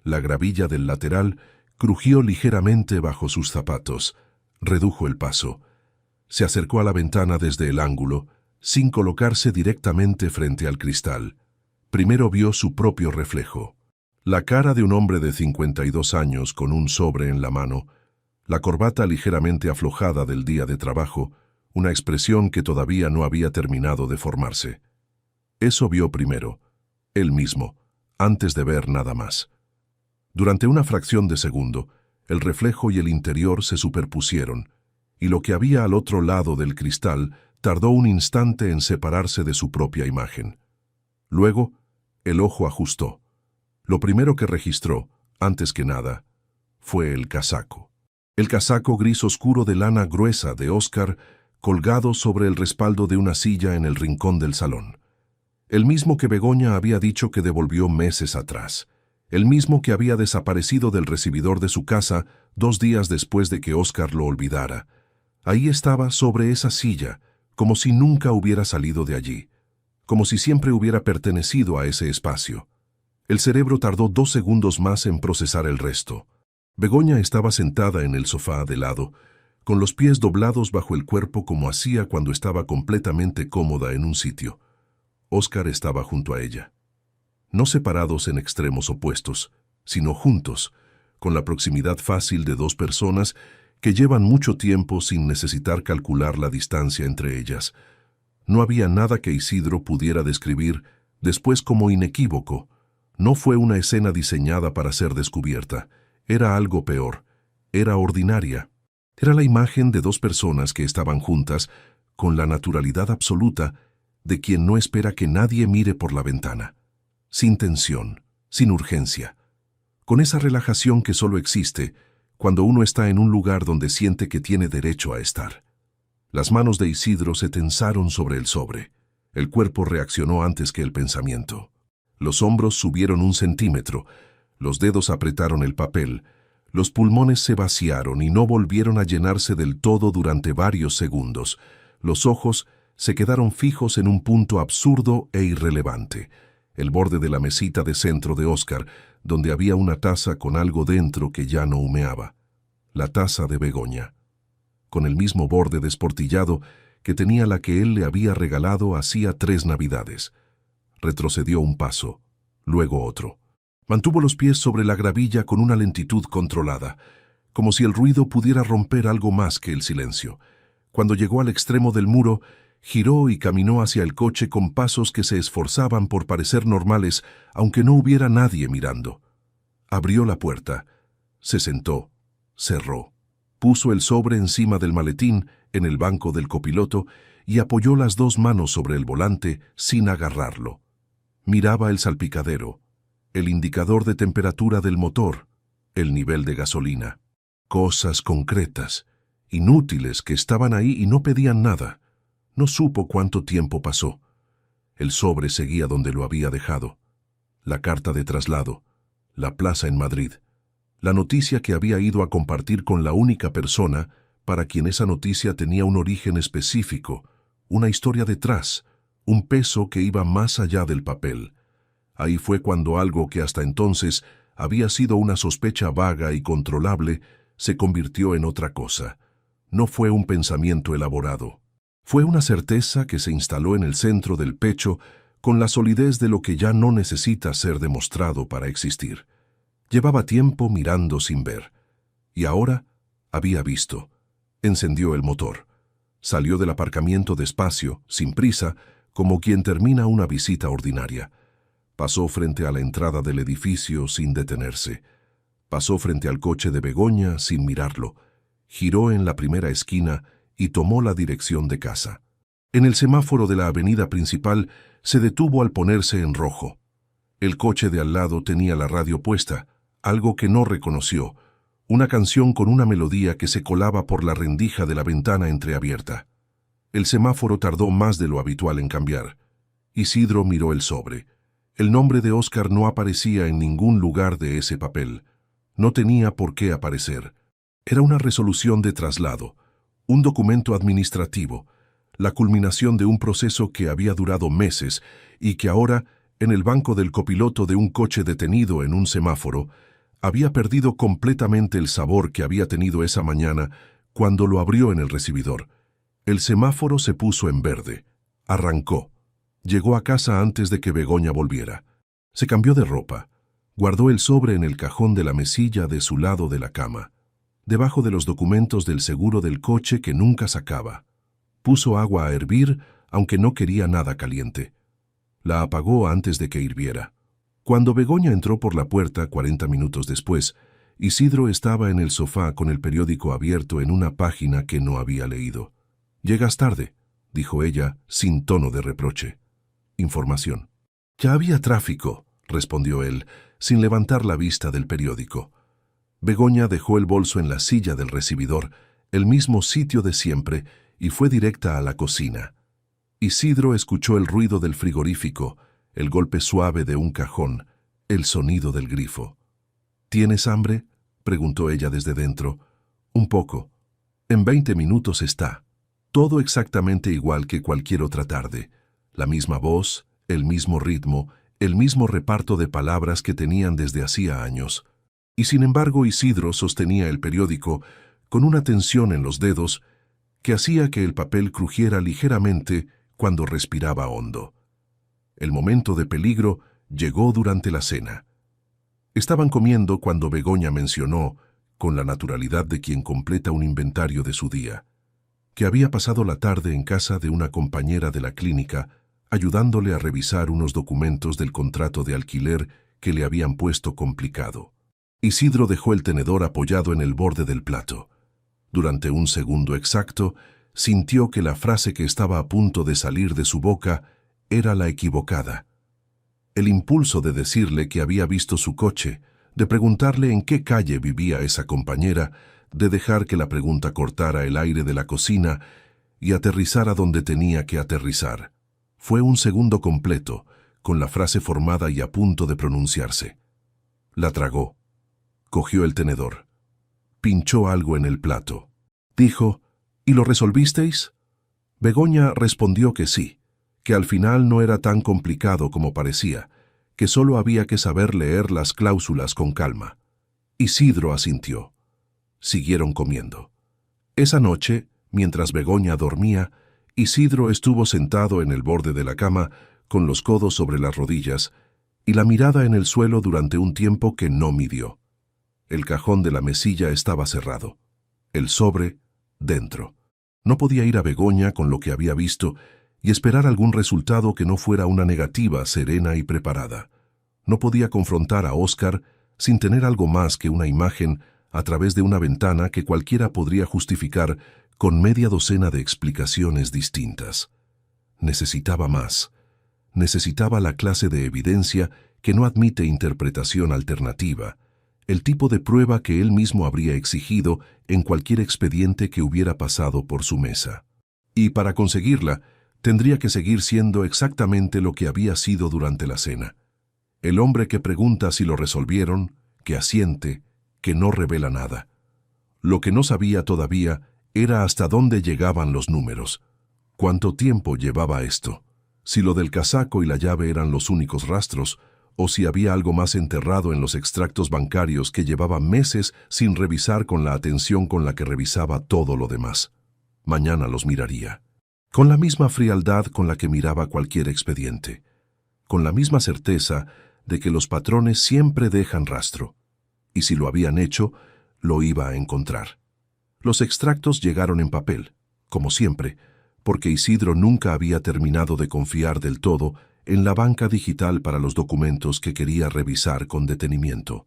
La gravilla del lateral crujió ligeramente bajo sus zapatos. Redujo el paso. Se acercó a la ventana desde el ángulo, sin colocarse directamente frente al cristal. Primero vio su propio reflejo. La cara de un hombre de 52 años con un sobre en la mano, la corbata ligeramente aflojada del día de trabajo, una expresión que todavía no había terminado de formarse. Eso vio primero, él mismo, antes de ver nada más. Durante una fracción de segundo, el reflejo y el interior se superpusieron, y lo que había al otro lado del cristal tardó un instante en separarse de su propia imagen. Luego, el ojo ajustó. Lo primero que registró, antes que nada, fue el casaco. El casaco gris oscuro de lana gruesa de Oscar, colgado sobre el respaldo de una silla en el rincón del salón. El mismo que Begoña había dicho que devolvió meses atrás. El mismo que había desaparecido del recibidor de su casa 2 días después de que Oscar lo olvidara. Ahí estaba sobre esa silla, como si nunca hubiera salido de allí, como si siempre hubiera pertenecido a ese espacio. El cerebro tardó 2 segundos más en procesar el resto. Begoña estaba sentada en el sofá de lado, con los pies doblados bajo el cuerpo como hacía cuando estaba completamente cómoda en un sitio. Oscar estaba junto a ella. No separados en extremos opuestos, sino juntos, con la proximidad fácil de 2 personas que llevan mucho tiempo sin necesitar calcular la distancia entre ellas. No había nada que Isidro pudiera describir después como inequívoco. No fue una escena diseñada para ser descubierta. Era algo peor. Era ordinaria. Era la imagen de 2 personas que estaban juntas, con la naturalidad absoluta de quien no espera que nadie mire por la ventana. Sin tensión, sin urgencia. Con esa relajación que solo existe cuando uno está en un lugar donde siente que tiene derecho a estar. Las manos de Isidro se tensaron sobre el sobre. El cuerpo reaccionó antes que el pensamiento. Los hombros subieron 1 centímetro, los dedos apretaron el papel, los pulmones se vaciaron y no volvieron a llenarse del todo durante varios segundos. Los ojos se quedaron fijos en un punto absurdo e irrelevante, el borde de la mesita de centro de Oscar, donde había una taza con algo dentro que ya no humeaba. La taza de Begoña, con el mismo borde desportillado que tenía la que él le había regalado hacía 3 navidades. Retrocedió un paso, luego otro. Mantuvo los pies sobre la gravilla con una lentitud controlada, como si el ruido pudiera romper algo más que el silencio. Cuando llegó al extremo del muro, giró y caminó hacia el coche con pasos que se esforzaban por parecer normales, aunque no hubiera nadie mirando. Abrió la puerta, se sentó, cerró, puso el sobre encima del maletín en el banco del copiloto y apoyó las 2 manos sobre el volante sin agarrarlo. Miraba el salpicadero, el indicador de temperatura del motor, el nivel de gasolina. Cosas concretas, inútiles que estaban ahí y no pedían nada. No supo cuánto tiempo pasó. El sobre seguía donde lo había dejado. La carta de traslado, la plaza en Madrid, la noticia que había ido a compartir con la única persona para quien esa noticia tenía un origen específico, una historia detrás, un peso que iba más allá del papel. Ahí fue cuando algo que hasta entonces había sido una sospecha vaga y controlable se convirtió en otra cosa. No fue un pensamiento elaborado. Fue una certeza que se instaló en el centro del pecho con la solidez de lo que ya no necesita ser demostrado para existir. Llevaba tiempo mirando sin ver. Y ahora había visto. Encendió el motor. Salió del aparcamiento despacio, sin prisa, como quien termina una visita ordinaria. Pasó frente a la entrada del edificio sin detenerse. Pasó frente al coche de Begoña sin mirarlo. Giró en la primera esquina y tomó la dirección de casa. En el semáforo de la avenida principal se detuvo al ponerse en rojo. El coche de al lado tenía la radio puesta, algo que no reconoció, una canción con una melodía que se colaba por la rendija de la ventana entreabierta. El semáforo tardó más de lo habitual en cambiar. Isidro miró el sobre. El nombre de Oscar no aparecía en ningún lugar de ese papel. No tenía por qué aparecer. Era una resolución de traslado, un documento administrativo, la culminación de un proceso que había durado meses y que ahora, en el banco del copiloto de un coche detenido en un semáforo, había perdido completamente el sabor que había tenido esa mañana cuando lo abrió en el recibidor. El semáforo se puso en verde, Arrancó. Llegó a casa antes de que Begoña volviera. Se cambió de ropa. Guardó el sobre en el cajón de la mesilla de su lado de la cama, debajo de los documentos del seguro del coche que nunca sacaba. Puso agua a hervir, aunque no quería nada caliente. La apagó antes de que hirviera. Cuando Begoña entró por la puerta 40 minutos después, Isidro estaba en el sofá con el periódico abierto en una página que no había leído. «Llegas tarde», dijo ella, sin tono de reproche. Información. «Ya había tráfico», respondió él, sin levantar la vista del periódico. Begoña dejó el bolso en la silla del recibidor, el mismo sitio de siempre, y fue directa a la cocina. Isidro escuchó el ruido del frigorífico, el golpe suave de un cajón, el sonido del grifo. «¿Tienes hambre?», preguntó ella desde dentro. «Un poco. En 20 minutos está». Todo exactamente igual que cualquier otra tarde. La misma voz, el mismo ritmo, el mismo reparto de palabras que tenían desde hacía años. Y sin embargo Isidro sostenía el periódico con una tensión en los dedos que hacía que el papel crujiera ligeramente cuando respiraba hondo. El momento de peligro llegó durante la cena. Estaban comiendo cuando Begoña mencionó, con la naturalidad de quien completa un inventario de su día, que había pasado la tarde en casa de una compañera de la clínica, ayudándole a revisar unos documentos del contrato de alquiler que le habían puesto complicado. Isidro dejó el tenedor apoyado en el borde del plato. Durante un segundo exacto, sintió que la frase que estaba a punto de salir de su boca era la equivocada. El impulso de decirle que había visto su coche, de preguntarle en qué calle vivía esa compañera, de dejar que la pregunta cortara el aire de la cocina y aterrizara donde tenía que aterrizar. Fue un segundo completo, con la frase formada y a punto de pronunciarse. La tragó. Cogió el tenedor. Pinchó algo en el plato. Dijo, «¿Y lo resolvisteis?». Begoña respondió que sí, que al final no era tan complicado como parecía, que solo había que saber leer las cláusulas con calma. Isidro asintió. Siguieron comiendo. Esa noche, mientras Begoña dormía, Isidro estuvo sentado en el borde de la cama, con los codos sobre las rodillas, y la mirada en el suelo durante un tiempo que no midió. El cajón de la mesilla estaba cerrado. El sobre, dentro. No podía ir a Begoña con lo que había visto y esperar algún resultado que no fuera una negativa serena y preparada. No podía confrontar a Óscar sin tener algo más que una imagen a través de una ventana que cualquiera podría justificar con media docena de explicaciones distintas. Necesitaba más. Necesitaba la clase de evidencia que no admite interpretación alternativa, el tipo de prueba que él mismo habría exigido en cualquier expediente que hubiera pasado por su mesa. Y para conseguirla, tendría que seguir siendo exactamente lo que había sido durante la cena. El hombre que pregunta si lo resolvieron, que asiente, que no revela nada. Lo que no sabía todavía era hasta dónde llegaban los números. ¿Cuánto tiempo llevaba esto? Si lo del casaco y la llave eran los únicos rastros, o si había algo más enterrado en los extractos bancarios que llevaba meses sin revisar con la atención con la que revisaba todo lo demás. Mañana los miraría. Con la misma frialdad con la que miraba cualquier expediente. Con la misma certeza de que los patrones siempre dejan rastro. Y si lo habían hecho, lo iba a encontrar. Los extractos llegaron en papel, como siempre, porque Isidro nunca había terminado de confiar del todo en la banca digital para los documentos que quería revisar con detenimiento.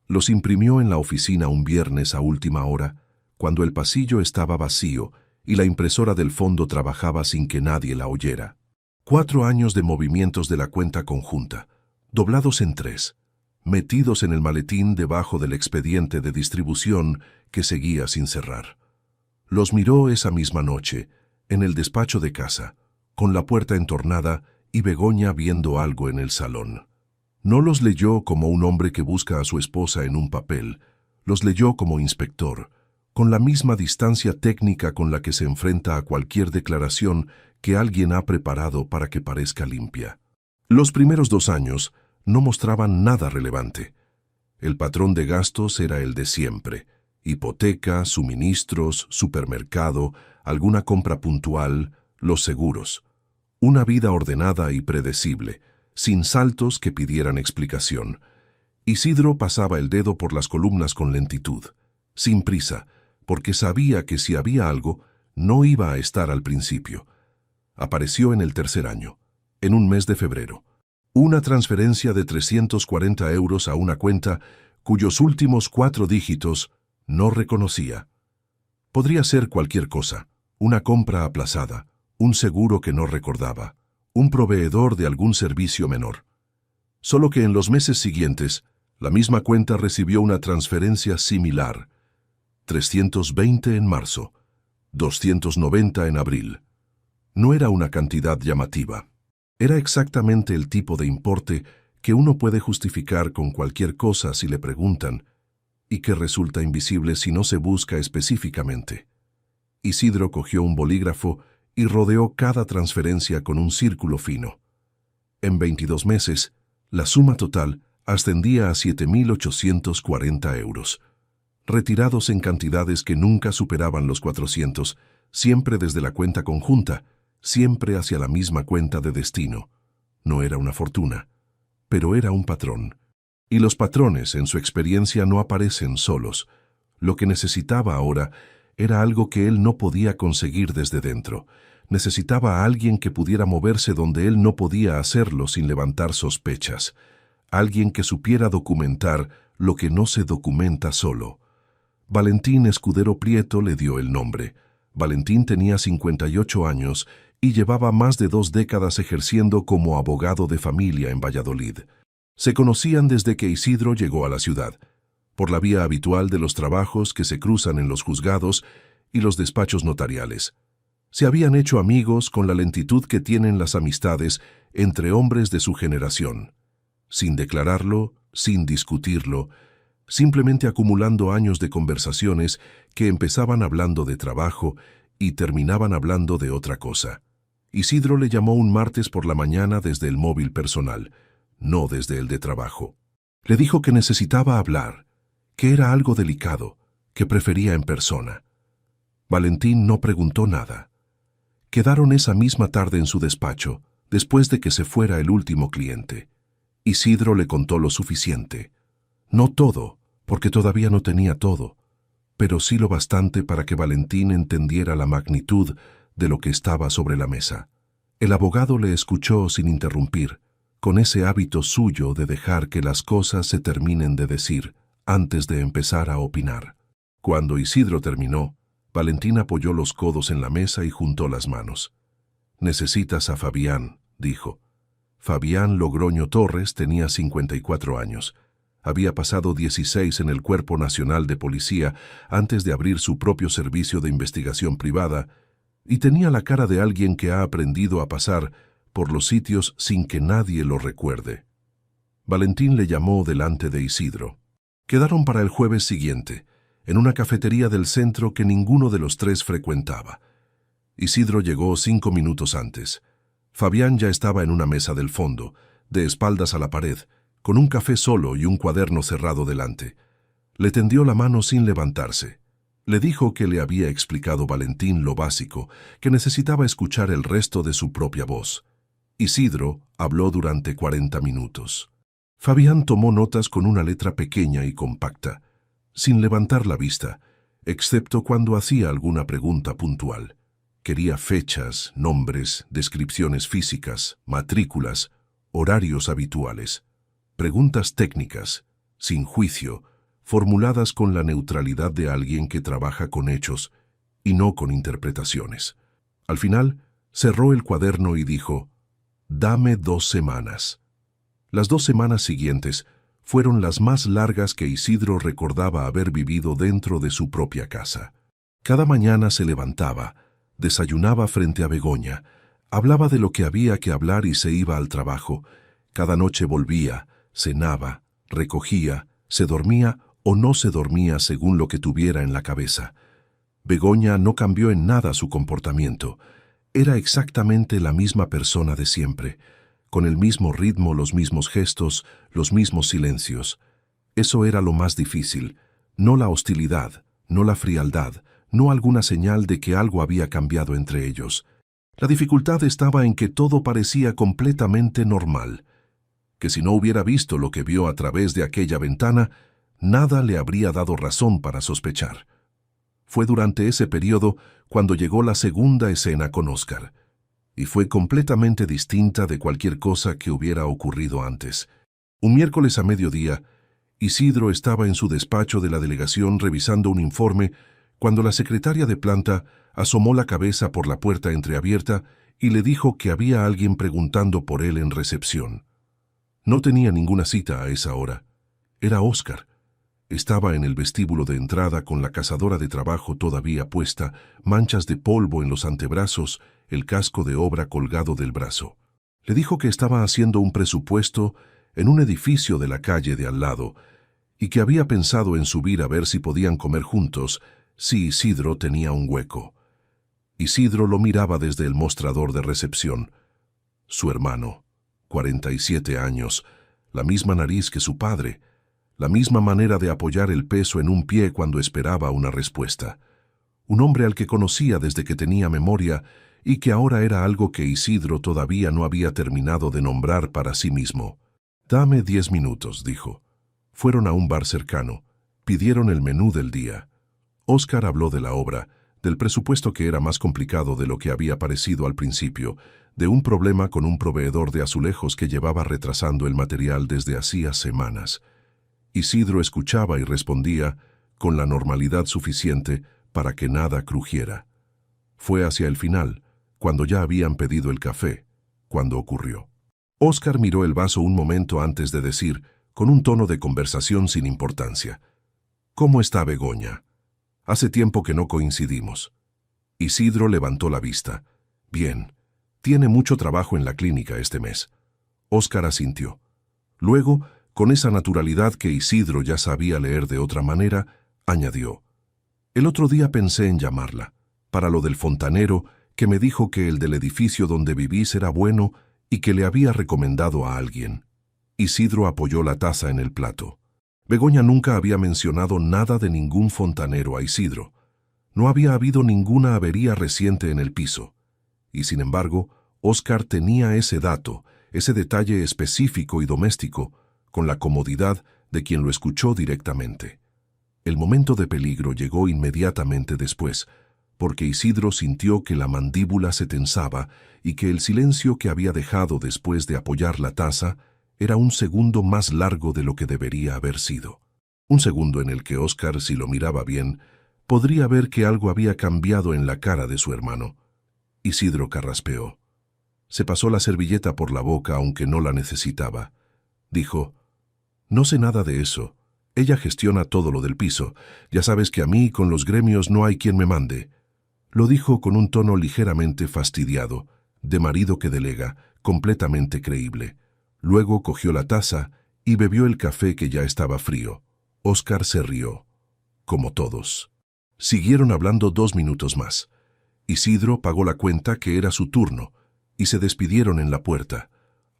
Los imprimió en la oficina un viernes a última hora, cuando el pasillo estaba vacío y la impresora del fondo trabajaba sin que nadie la oyera. 4 años de movimientos de la cuenta conjunta, doblados en 3, metidos en el maletín debajo del expediente de distribución que seguía sin cerrar. Los miró esa misma noche, en el despacho de casa, con la puerta entornada y Begoña viendo algo en el salón. No los leyó como un hombre que busca a su esposa en un papel, los leyó como inspector, con la misma distancia técnica con la que se enfrenta a cualquier declaración que alguien ha preparado para que parezca limpia. Los primeros 2 años no mostraban nada relevante. El patrón de gastos era el de siempre: hipoteca, suministros, supermercado, alguna compra puntual, los seguros. Una vida ordenada y predecible, sin saltos que pidieran explicación. Isidro pasaba el dedo por las columnas con lentitud, sin prisa, porque sabía que si había algo, no iba a estar al principio. Apareció en el tercer año, en un mes de febrero. Una transferencia de 340 euros a una cuenta cuyos últimos 4 dígitos no reconocía. Podría ser cualquier cosa, una compra aplazada, un seguro que no recordaba, un proveedor de algún servicio menor. Solo que en los meses siguientes, la misma cuenta recibió una transferencia similar. 320 en marzo, 290 en abril. No era una cantidad llamativa. Era exactamente el tipo de importe que uno puede justificar con cualquier cosa si le preguntan, y que resulta invisible si no se busca específicamente. Isidro cogió un bolígrafo y rodeó cada transferencia con un círculo fino. En 22 meses, la suma total ascendía a 7.840 euros, retirados en cantidades que nunca superaban los 400, siempre desde la cuenta conjunta, siempre hacia la misma cuenta de destino. No era una fortuna, pero era un patrón. Y los patrones, en su experiencia, no aparecen solos. Lo que necesitaba ahora era algo que él no podía conseguir desde dentro. Necesitaba a alguien que pudiera moverse donde él no podía hacerlo sin levantar sospechas. Alguien que supiera documentar lo que no se documenta solo. Valentín Escudero Prieto le dio el nombre. Valentín tenía 58 años y llevaba más de 2 décadas ejerciendo como abogado de familia en Valladolid. Se conocían desde que Isidro llegó a la ciudad, por la vía habitual de los trabajos que se cruzan en los juzgados y los despachos notariales. Se habían hecho amigos con la lentitud que tienen las amistades entre hombres de su generación, sin declararlo, sin discutirlo, simplemente acumulando años de conversaciones que empezaban hablando de trabajo y terminaban hablando de otra cosa. Isidro le llamó un martes por la mañana desde el móvil personal, no desde el de trabajo. Le dijo que necesitaba hablar, que era algo delicado, que prefería en persona. Valentín no preguntó nada. Quedaron esa misma tarde en su despacho, después de que se fuera el último cliente. Isidro le contó lo suficiente. No todo, porque todavía no tenía todo, pero sí lo bastante para que Valentín entendiera la magnitud de lo que estaba sobre la mesa. El abogado le escuchó sin interrumpir, con ese hábito suyo de dejar que las cosas se terminen de decir antes de empezar a opinar. Cuando Isidro terminó, Valentín apoyó los codos en la mesa y juntó las manos. «Necesitas a Fabián», dijo. Fabián Logroño Torres tenía 54 años. Había pasado 16 en el Cuerpo Nacional de Policía antes de abrir su propio servicio de investigación privada y tenía la cara de alguien que ha aprendido a pasar por los sitios sin que nadie lo recuerde. Valentín le llamó delante de Isidro. Quedaron para el jueves siguiente, en una cafetería del centro que ninguno de los tres frecuentaba. Isidro llegó 5 minutos antes. Fabián ya estaba en una mesa del fondo, de espaldas a la pared, con un café solo y un cuaderno cerrado delante. Le tendió la mano sin levantarse. Le dijo que le había explicado Valentín lo básico, que necesitaba escuchar el resto de su propia voz. Isidro habló durante 40 minutos. Fabián tomó notas con una letra pequeña y compacta, sin levantar la vista, excepto cuando hacía alguna pregunta puntual. Quería fechas, nombres, descripciones físicas, matrículas, horarios habituales. Preguntas técnicas, sin juicio, formuladas con la neutralidad de alguien que trabaja con hechos y no con interpretaciones. Al final, cerró el cuaderno y dijo: «Dame 2 semanas». Las 2 semanas siguientes fueron las más largas que Isidro recordaba haber vivido dentro de su propia casa. Cada mañana se levantaba, desayunaba frente a Begoña, hablaba de lo que había que hablar y se iba al trabajo. Cada noche volvía, cenaba, recogía, se dormía o no se dormía según lo que tuviera en la cabeza. Begoña no cambió en nada su comportamiento. Era exactamente la misma persona de siempre, con el mismo ritmo, los mismos gestos, los mismos silencios. Eso era lo más difícil, no la hostilidad, no la frialdad, no alguna señal de que algo había cambiado entre ellos. La dificultad estaba en que todo parecía completamente normal, que si no hubiera visto lo que vio a través de aquella ventana, nada le habría dado razón para sospechar. Fue durante ese periodo cuando llegó la segunda escena con Oscar, y fue completamente distinta de cualquier cosa que hubiera ocurrido antes. Un miércoles a mediodía, Isidro estaba en su despacho de la delegación revisando un informe cuando la secretaria de planta asomó la cabeza por la puerta entreabierta y le dijo que había alguien preguntando por él en recepción. No tenía ninguna cita a esa hora. Era Oscar. Estaba en el vestíbulo de entrada con la cazadora de trabajo todavía puesta, manchas de polvo en los antebrazos, el casco de obra colgado del brazo. Le dijo que estaba haciendo un presupuesto en un edificio de la calle de al lado y que había pensado en subir a ver si podían comer juntos si Isidro tenía un hueco. Isidro lo miraba desde el mostrador de recepción. Su hermano, 47 años, la misma nariz que su padre, la misma manera de apoyar el peso en un pie cuando esperaba una respuesta. Un hombre al que conocía desde que tenía memoria y que ahora era algo que Isidro todavía no había terminado de nombrar para sí mismo. «Dame 10 minutos», dijo. Fueron a un bar cercano. Pidieron el menú del día. Oscar habló de la obra, del presupuesto que era más complicado de lo que había parecido al principio, de un problema con un proveedor de azulejos que llevaba retrasando el material desde hacía semanas. Isidro escuchaba y respondía con la normalidad suficiente para que nada crujiera. Fue hacia el final, cuando ya habían pedido el café, cuando ocurrió. Oscar miró el vaso un momento antes de decir, con un tono de conversación sin importancia: «¿Cómo está Begoña? Hace tiempo que no coincidimos». Isidro levantó la vista. «Bien, tiene mucho trabajo en la clínica este mes». Oscar asintió. Luego, con esa naturalidad que Isidro ya sabía leer de otra manera, añadió: «El otro día pensé en llamarla, para lo del fontanero, que me dijo que el del edificio donde vivís era bueno y que le había recomendado a alguien». Isidro apoyó la taza en el plato. Begoña nunca había mencionado nada de ningún fontanero a Isidro. No había habido ninguna avería reciente en el piso. Y sin embargo, Oscar tenía ese dato, ese detalle específico y doméstico, con la comodidad de quien lo escuchó directamente. El momento de peligro llegó inmediatamente después, porque Isidro sintió que la mandíbula se tensaba y que el silencio que había dejado después de apoyar la taza era un segundo más largo de lo que debería haber sido. Un segundo en el que Oscar, si lo miraba bien, podría ver que algo había cambiado en la cara de su hermano. Isidro carraspeó. Se pasó la servilleta por la boca aunque no la necesitaba. Dijo: «No sé nada de eso. Ella gestiona todo lo del piso. Ya sabes que a mí con los gremios no hay quien me mande». Lo dijo con un tono ligeramente fastidiado, de marido que delega, completamente creíble. Luego cogió la taza y bebió el café que ya estaba frío. Oscar se rió, como todos. Siguieron hablando 2 minutos más. Isidro pagó la cuenta, que era su turno, y se despidieron en la puerta.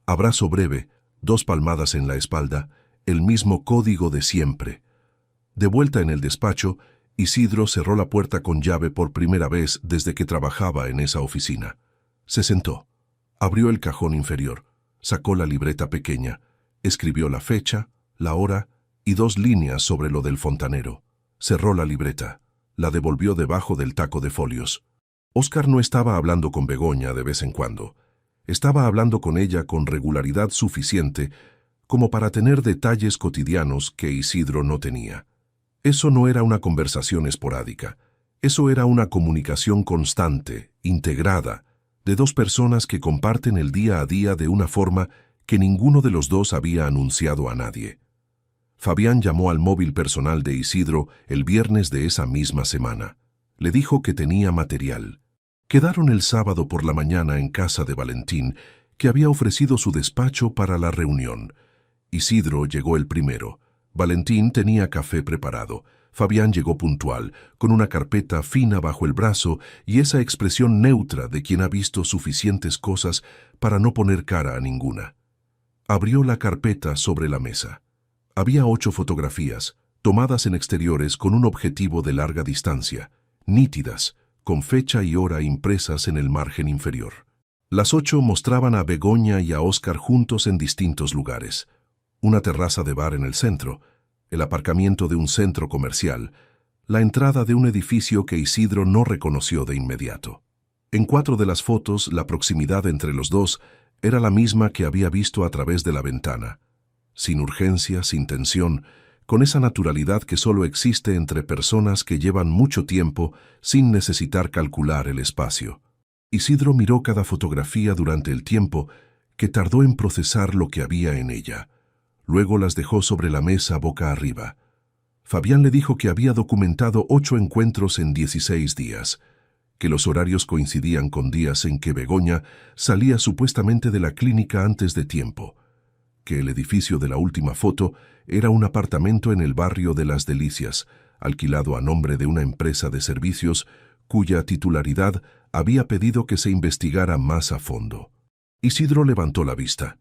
Abrazo breve, 2 palmadas en la espalda, el mismo código de siempre. De vuelta en el despacho, Isidro cerró la puerta con llave por primera vez desde que trabajaba en esa oficina. Se sentó, abrió el cajón inferior, sacó la libreta pequeña, escribió la fecha, la hora y 2 líneas sobre lo del fontanero. Cerró la libreta, la devolvió debajo del taco de folios. Oscar no estaba hablando con Begoña de vez en cuando. Estaba hablando con ella con regularidad suficiente como para tener detalles cotidianos que Isidro no tenía. Eso no era una conversación esporádica. Eso era una comunicación constante, integrada, de 2 personas que comparten el día a día de una forma que ninguno de los dos había anunciado a nadie. Fabián llamó al móvil personal de Isidro el viernes de esa misma semana. Le dijo que tenía material. Quedaron el sábado por la mañana en casa de Valentín, que había ofrecido su despacho para la reunión. Isidro llegó el primero. Valentín tenía café preparado. Fabián llegó puntual, con una carpeta fina bajo el brazo y esa expresión neutra de quien ha visto suficientes cosas para no poner cara a ninguna. Abrió la carpeta sobre la mesa. Había 8 fotografías, tomadas en exteriores con un objetivo de larga distancia, nítidas, con fecha y hora impresas en el margen inferior. Las 8 mostraban a Begoña y a Óscar juntos en distintos lugares. Una terraza de bar en el centro, el aparcamiento de un centro comercial, la entrada de un edificio que Isidro no reconoció de inmediato. En 4 de las fotos, la proximidad entre los dos era la misma que había visto a través de la ventana. Sin urgencia, sin tensión, con esa naturalidad que solo existe entre personas que llevan mucho tiempo sin necesitar calcular el espacio. Isidro miró cada fotografía durante el tiempo que tardó en procesar lo que había en ella. Luego las dejó sobre la mesa boca arriba. Fabián le dijo que había documentado 8 encuentros en 16 días, que los horarios coincidían con días en que Begoña salía supuestamente de la clínica antes de tiempo, que el edificio de la última foto era un apartamento en el barrio de Las Delicias, alquilado a nombre de una empresa de servicios cuya titularidad había pedido que se investigara más a fondo. Isidro levantó la vista.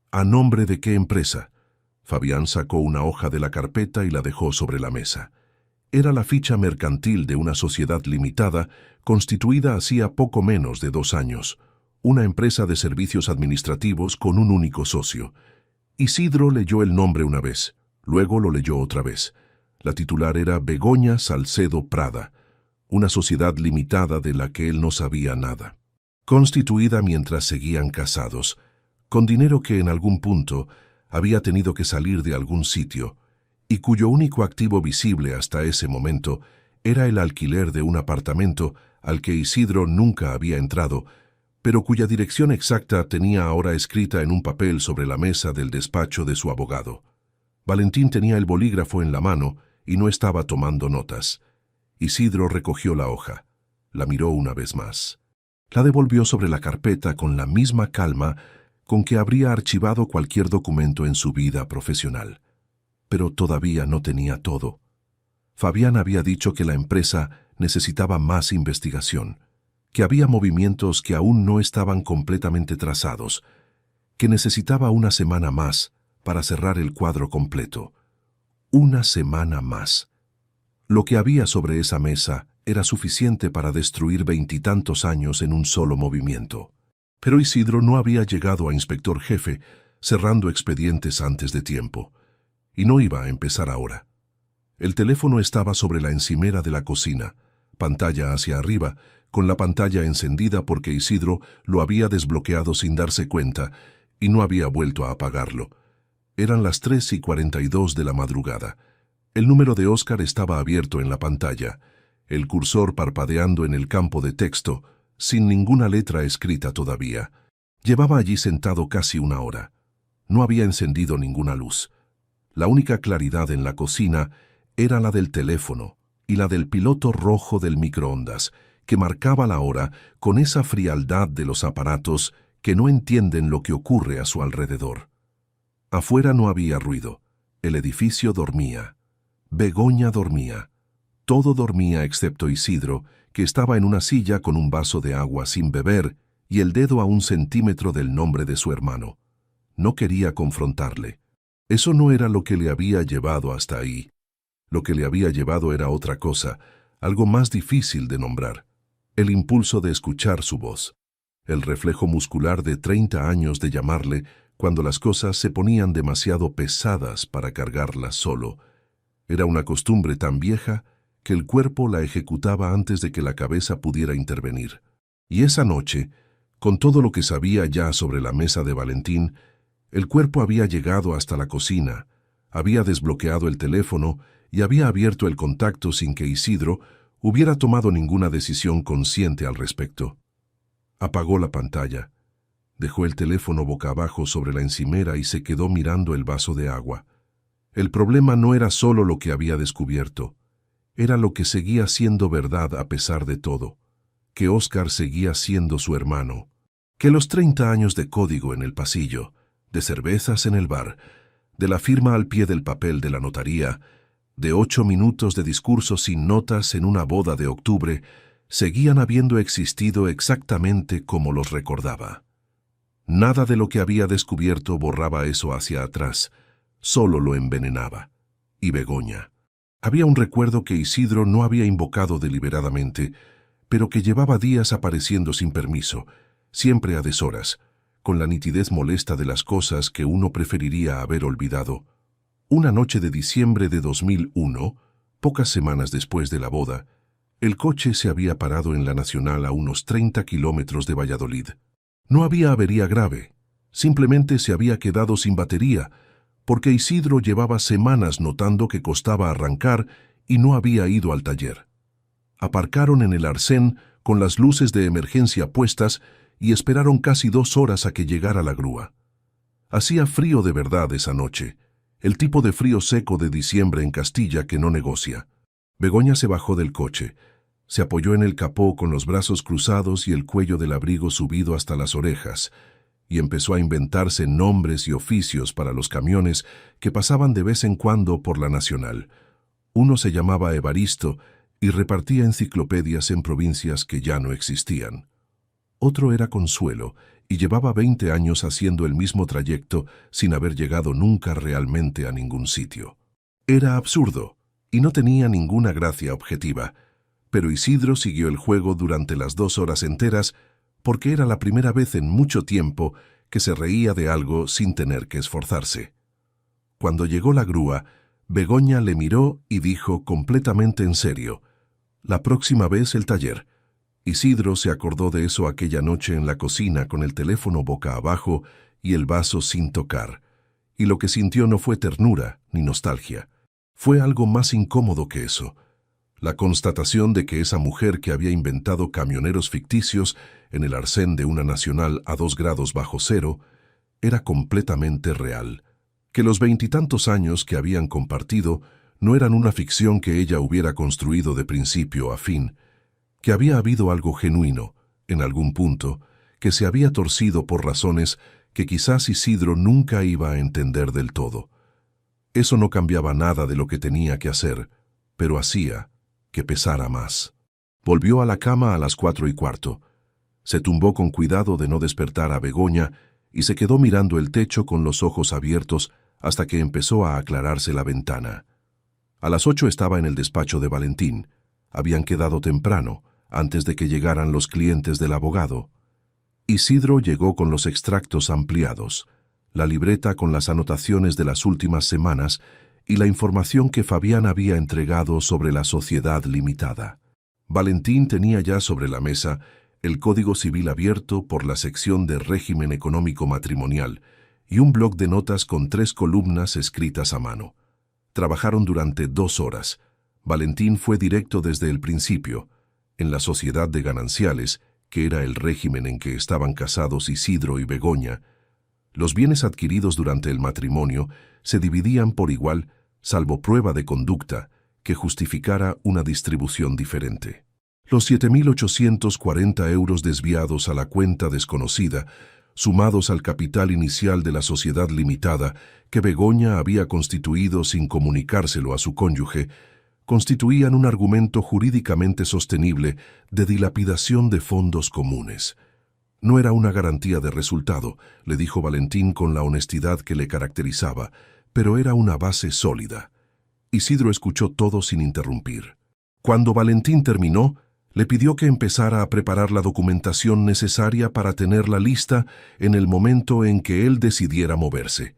¿A nombre de qué empresa? Fabián sacó una hoja de la carpeta y la dejó sobre la mesa. Era la ficha mercantil de una sociedad limitada constituida hacía poco menos de 2 años, una empresa de servicios administrativos con un único socio. Isidro leyó el nombre una vez, luego lo leyó otra vez. La titular era Begoña Salcedo Prada, una sociedad limitada de la que él no sabía nada. Constituida mientras seguían casados, con dinero que en algún punto había tenido que salir de algún sitio, y cuyo único activo visible hasta ese momento era el alquiler de un apartamento al que Isidro nunca había entrado, pero cuya dirección exacta tenía ahora escrita en un papel sobre la mesa del despacho de su abogado. Valentín tenía el bolígrafo en la mano y no estaba tomando notas. Isidro recogió la hoja, la miró una vez más. La devolvió sobre la carpeta con la misma calma con que habría archivado cualquier documento en su vida profesional. Pero todavía no tenía todo. Fabián había dicho que la empresa necesitaba más investigación, que había movimientos que aún no estaban completamente trazados, que necesitaba una semana más para cerrar el cuadro completo. Una semana más. Lo que había sobre esa mesa era suficiente para destruir 20 y tantos años en un solo movimiento. Pero Isidro no había llegado a inspector jefe, cerrando expedientes antes de tiempo, y no iba a empezar ahora. El teléfono estaba sobre la encimera de la cocina, pantalla hacia arriba, con la pantalla encendida porque Isidro lo había desbloqueado sin darse cuenta y no había vuelto a apagarlo. Eran las 3:42 de la madrugada. El número de Óscar estaba abierto en la pantalla, el cursor parpadeando en el campo de texto, sin ninguna letra escrita todavía. Llevaba allí sentado casi 1 hora. No había encendido ninguna luz. La única claridad en la cocina era la del teléfono y la del piloto rojo del microondas, que marcaba la hora con esa frialdad de los aparatos que no entienden lo que ocurre a su alrededor. Afuera no había ruido. El edificio dormía. Begoña dormía. Todo dormía excepto Isidro, que estaba en una silla con un vaso de agua sin beber y el dedo a 1 centímetro del nombre de su hermano. No quería confrontarle. Eso no era lo que le había llevado hasta ahí. Lo que le había llevado era otra cosa, algo más difícil de nombrar. El impulso de escuchar su voz. El reflejo muscular de 30 años de llamarle cuando las cosas se ponían demasiado pesadas para cargarlas solo. Era una costumbre tan vieja que el cuerpo la ejecutaba antes de que la cabeza pudiera intervenir. Y esa noche, con todo lo que sabía ya sobre la mesa de Valentín, el cuerpo había llegado hasta la cocina, había desbloqueado el teléfono y había abierto el contacto sin que Isidro hubiera tomado ninguna decisión consciente al respecto. Apagó la pantalla, dejó el teléfono boca abajo sobre la encimera y se quedó mirando el vaso de agua. El problema no era solo lo que había descubierto, era lo que seguía siendo verdad a pesar de todo, que Óscar seguía siendo su hermano, que los 30 años de código en el pasillo, de cervezas en el bar, de la firma al pie del papel de la notaría, de 8 minutos de discurso sin notas en una boda de octubre, seguían habiendo existido exactamente como los recordaba. Nada de lo que había descubierto borraba eso hacia atrás, solo lo envenenaba. Y Begoña. Había un recuerdo que Isidro no había invocado deliberadamente, pero que llevaba días apareciendo sin permiso, siempre a deshoras, con la nitidez molesta de las cosas que uno preferiría haber olvidado. Una noche de diciembre de 2001, pocas semanas después de la boda, el coche se había parado en la Nacional a unos 30 kilómetros de Valladolid. No había avería grave, simplemente se había quedado sin batería, porque Isidro llevaba semanas notando que costaba arrancar y no había ido al taller. Aparcaron en el Arsén con las luces de emergencia puestas y esperaron casi 2 horas a que llegara la grúa. Hacía frío de verdad esa noche, el tipo de frío seco de diciembre en Castilla que no negocia. Begoña se bajó del coche, se apoyó en el capó con los brazos cruzados y el cuello del abrigo subido hasta las orejas, y empezó a inventarse nombres y oficios para los camiones que pasaban de vez en cuando por la Nacional. Uno se llamaba Evaristo y repartía enciclopedias en provincias que ya no existían. Otro era Consuelo, y llevaba 20 años haciendo el mismo trayecto sin haber llegado nunca realmente a ningún sitio. Era absurdo, y no tenía ninguna gracia objetiva, pero Isidro siguió el juego durante las 2 horas enteras porque era la primera vez en mucho tiempo que se reía de algo sin tener que esforzarse. Cuando llegó la grúa, Begoña le miró y dijo completamente en serio: «La próxima vez el taller». Isidro se acordó de eso aquella noche en la cocina con el teléfono boca abajo y el vaso sin tocar, y lo que sintió no fue ternura ni nostalgia. Fue algo más incómodo que eso. La constatación de que esa mujer que había inventado camioneros ficticios en el Arsén de una Nacional a 2 grados bajo cero era completamente real, que los 20 y tantos años que habían compartido no eran una ficción que ella hubiera construido de principio a fin, que había habido algo genuino, en algún punto, que se había torcido por razones que quizás Isidro nunca iba a entender del todo. Eso no cambiaba nada de lo que tenía que hacer, pero hacía que pesara más. Volvió a la cama a las 4:15. Se tumbó con cuidado de no despertar a Begoña y se quedó mirando el techo con los ojos abiertos hasta que empezó a aclararse la ventana. A las 8 estaba en el despacho de Valentín. Habían quedado temprano, antes de que llegaran los clientes del abogado. Isidro llegó con los extractos ampliados, la libreta con las anotaciones de las últimas semanas y la información que Fabián había entregado sobre la sociedad limitada. Valentín tenía ya sobre la mesa el Código Civil abierto por la sección de régimen económico matrimonial y un bloc de notas con 3 columnas escritas a mano. Trabajaron durante 2 horas. Valentín fue directo desde el principio. En la sociedad de gananciales, que era el régimen en que estaban casados Isidro y Begoña, los bienes adquiridos durante el matrimonio se dividían por igual, salvo prueba de conducta que justificara una distribución diferente. Los 7.840 euros desviados a la cuenta desconocida, sumados al capital inicial de la sociedad limitada que Begoña había constituido sin comunicárselo a su cónyuge, constituían un argumento jurídicamente sostenible de dilapidación de fondos comunes. No era una garantía de resultado, le dijo Valentín con la honestidad que le caracterizaba, pero era una base sólida. Isidro escuchó todo sin interrumpir. Cuando Valentín terminó, le pidió que empezara a preparar la documentación necesaria para tenerla lista en el momento en que él decidiera moverse.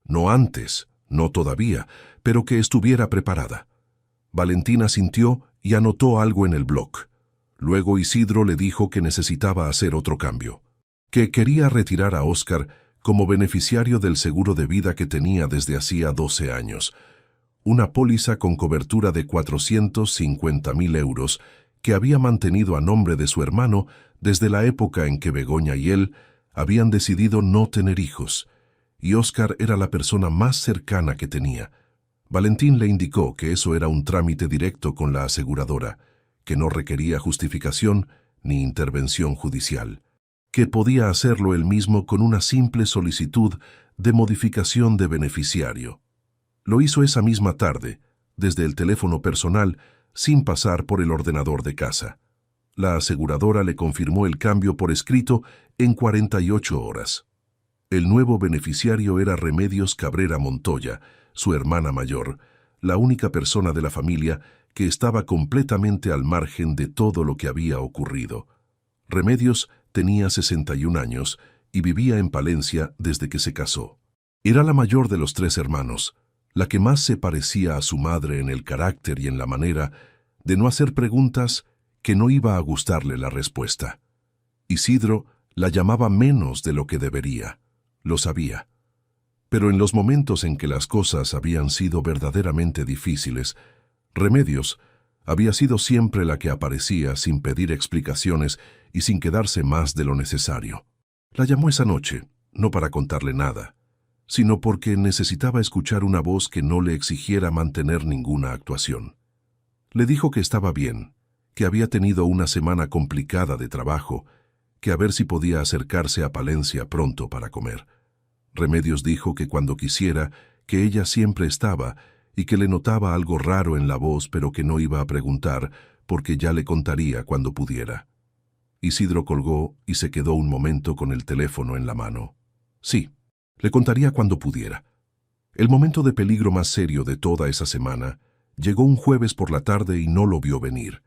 No antes, no todavía, pero que estuviera preparada. Valentín asintió y anotó algo en el bloc. Luego Isidro le dijo que necesitaba hacer otro cambio, que quería retirar a Óscar como beneficiario del seguro de vida que tenía desde hacía 12 años, una póliza con cobertura de 450.000 euros que había mantenido a nombre de su hermano desde la época en que Begoña y él habían decidido no tener hijos, y Óscar era la persona más cercana que tenía. Valentín le indicó que eso era un trámite directo con la aseguradora, que no requería justificación ni intervención judicial, que podía hacerlo él mismo con una simple solicitud de modificación de beneficiario. Lo hizo esa misma tarde, desde el teléfono personal, sin pasar por el ordenador de casa. La aseguradora le confirmó el cambio por escrito en 48 horas. El nuevo beneficiario era Remedios Cabrera Montoya, su hermana mayor, la única persona de la familia que estaba completamente al margen de todo lo que había ocurrido. Remedios tenía 61 años y vivía en Palencia desde que se casó. Era la mayor de los 3 hermanos, la que más se parecía a su madre en el carácter y en la manera de no hacer preguntas que no iba a gustarle la respuesta. Isidro la llamaba menos de lo que debería, lo sabía. Pero en los momentos en que las cosas habían sido verdaderamente difíciles, Remedios había sido siempre la que aparecía sin pedir explicaciones y sin quedarse más de lo necesario. La llamó esa noche, no para contarle nada, sino porque necesitaba escuchar una voz que no le exigiera mantener ninguna actuación. Le dijo que estaba bien, que había tenido una semana complicada de trabajo, que a ver si podía acercarse a Palencia pronto para comer. Remedios dijo que cuando quisiera, que ella siempre estaba y que le notaba algo raro en la voz, pero que no iba a preguntar porque ya le contaría cuando pudiera. Isidro colgó y se quedó un momento con el teléfono en la mano. Sí, le contaría cuando pudiera. El momento de peligro más serio de toda esa semana llegó un jueves por la tarde y no lo vio venir.